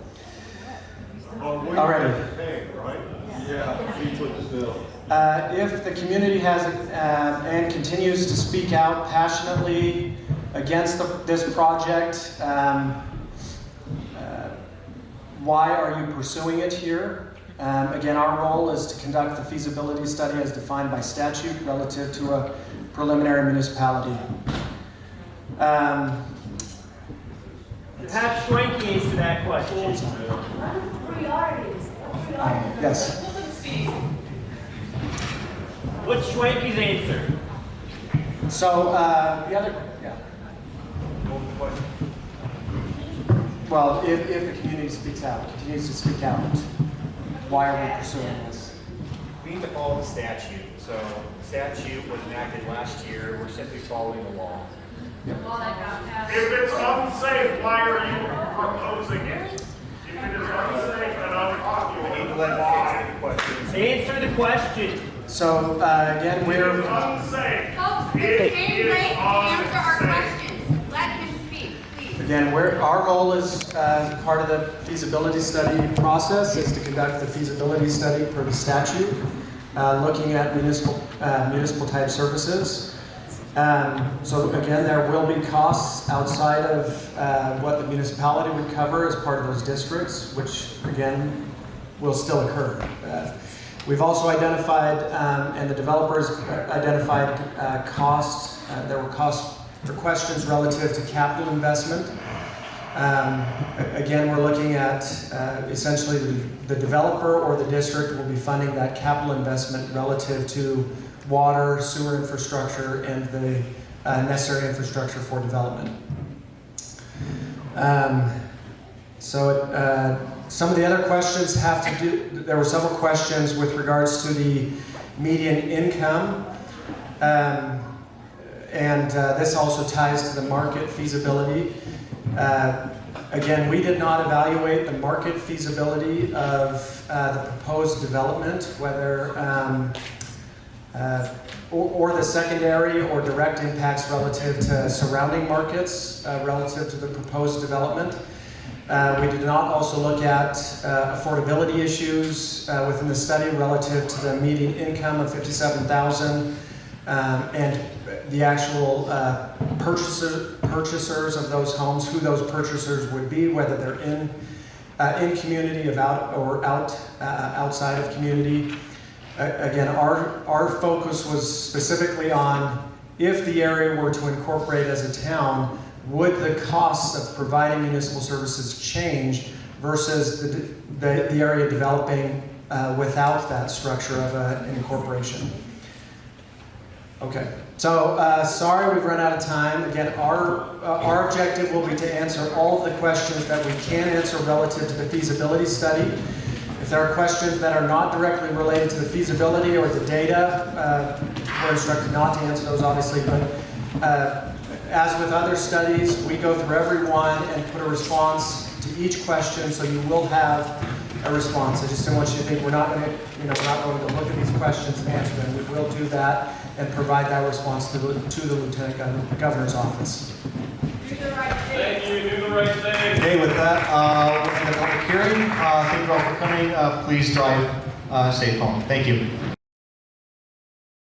Alrighty. Right? Yeah, we took the bill. If the community has and continues to speak out passionately against this project, why are you pursuing it here? Again, our role is to conduct the feasibility study as defined by statute relative to a preliminary municipality. Have Schwenke answer that question. Yes. What's Schwenke's answer? So the other, yeah. Well, if the community continues to speak out, why are we pursuing this? We need to follow the statute. So the statute was enacted last year. We're simply following the law. If it's unsafe, why are you proposing it? If it is unsafe and unpopular, We need to let them answer the question. Answer the question. So again, we're unsafe. Folks, this Kane Creek answer our questions. Let him speak, please. again, our goal is part of the feasibility study process is to conduct the feasibility study per the statute, looking at municipal type services. So again, there will be costs outside of what the municipality would cover as part of those districts, which again will still occur. We've also identified, and the developers identified costs. There were costs or questions relative to capital investment. Again, we're looking at essentially the developer or the district will be funding that capital investment relative to water, sewer infrastructure, and the necessary infrastructure for development. Some of the other questions have to do, there were several questions with regards to the median income. This also ties to the market feasibility. Again, we did not evaluate the market feasibility of the proposed development, whether or the secondary or direct impacts relative to surrounding markets relative to the proposed development. We did not also look at affordability issues within the study relative to the median income of $57,000 and the actual purchasers of those homes, who those purchasers would be, whether they're in community outside of community. Again, our focus was specifically on if the area were to incorporate as a town, would the costs of providing municipal services change versus the area developing without that structure of an incorporation? Okay, so sorry we've run out of time. Again, our objective will be to answer all of the questions that we can answer relative to the feasibility study. If there are questions that are not directly related to the feasibility or the data, we're instructed not to answer those, obviously, but as with other studies, we go through every one and put a response to each question, so you will have a response. I just don't want you to think we're not going to, we're not going to look at these questions and answer them. We will do that and provide that response to the Lieutenant Governor's office. Thank you, do the right thing. Okay, with that, we'll end the public hearing. Thank you all for coming. Please drive safe home. Thank you.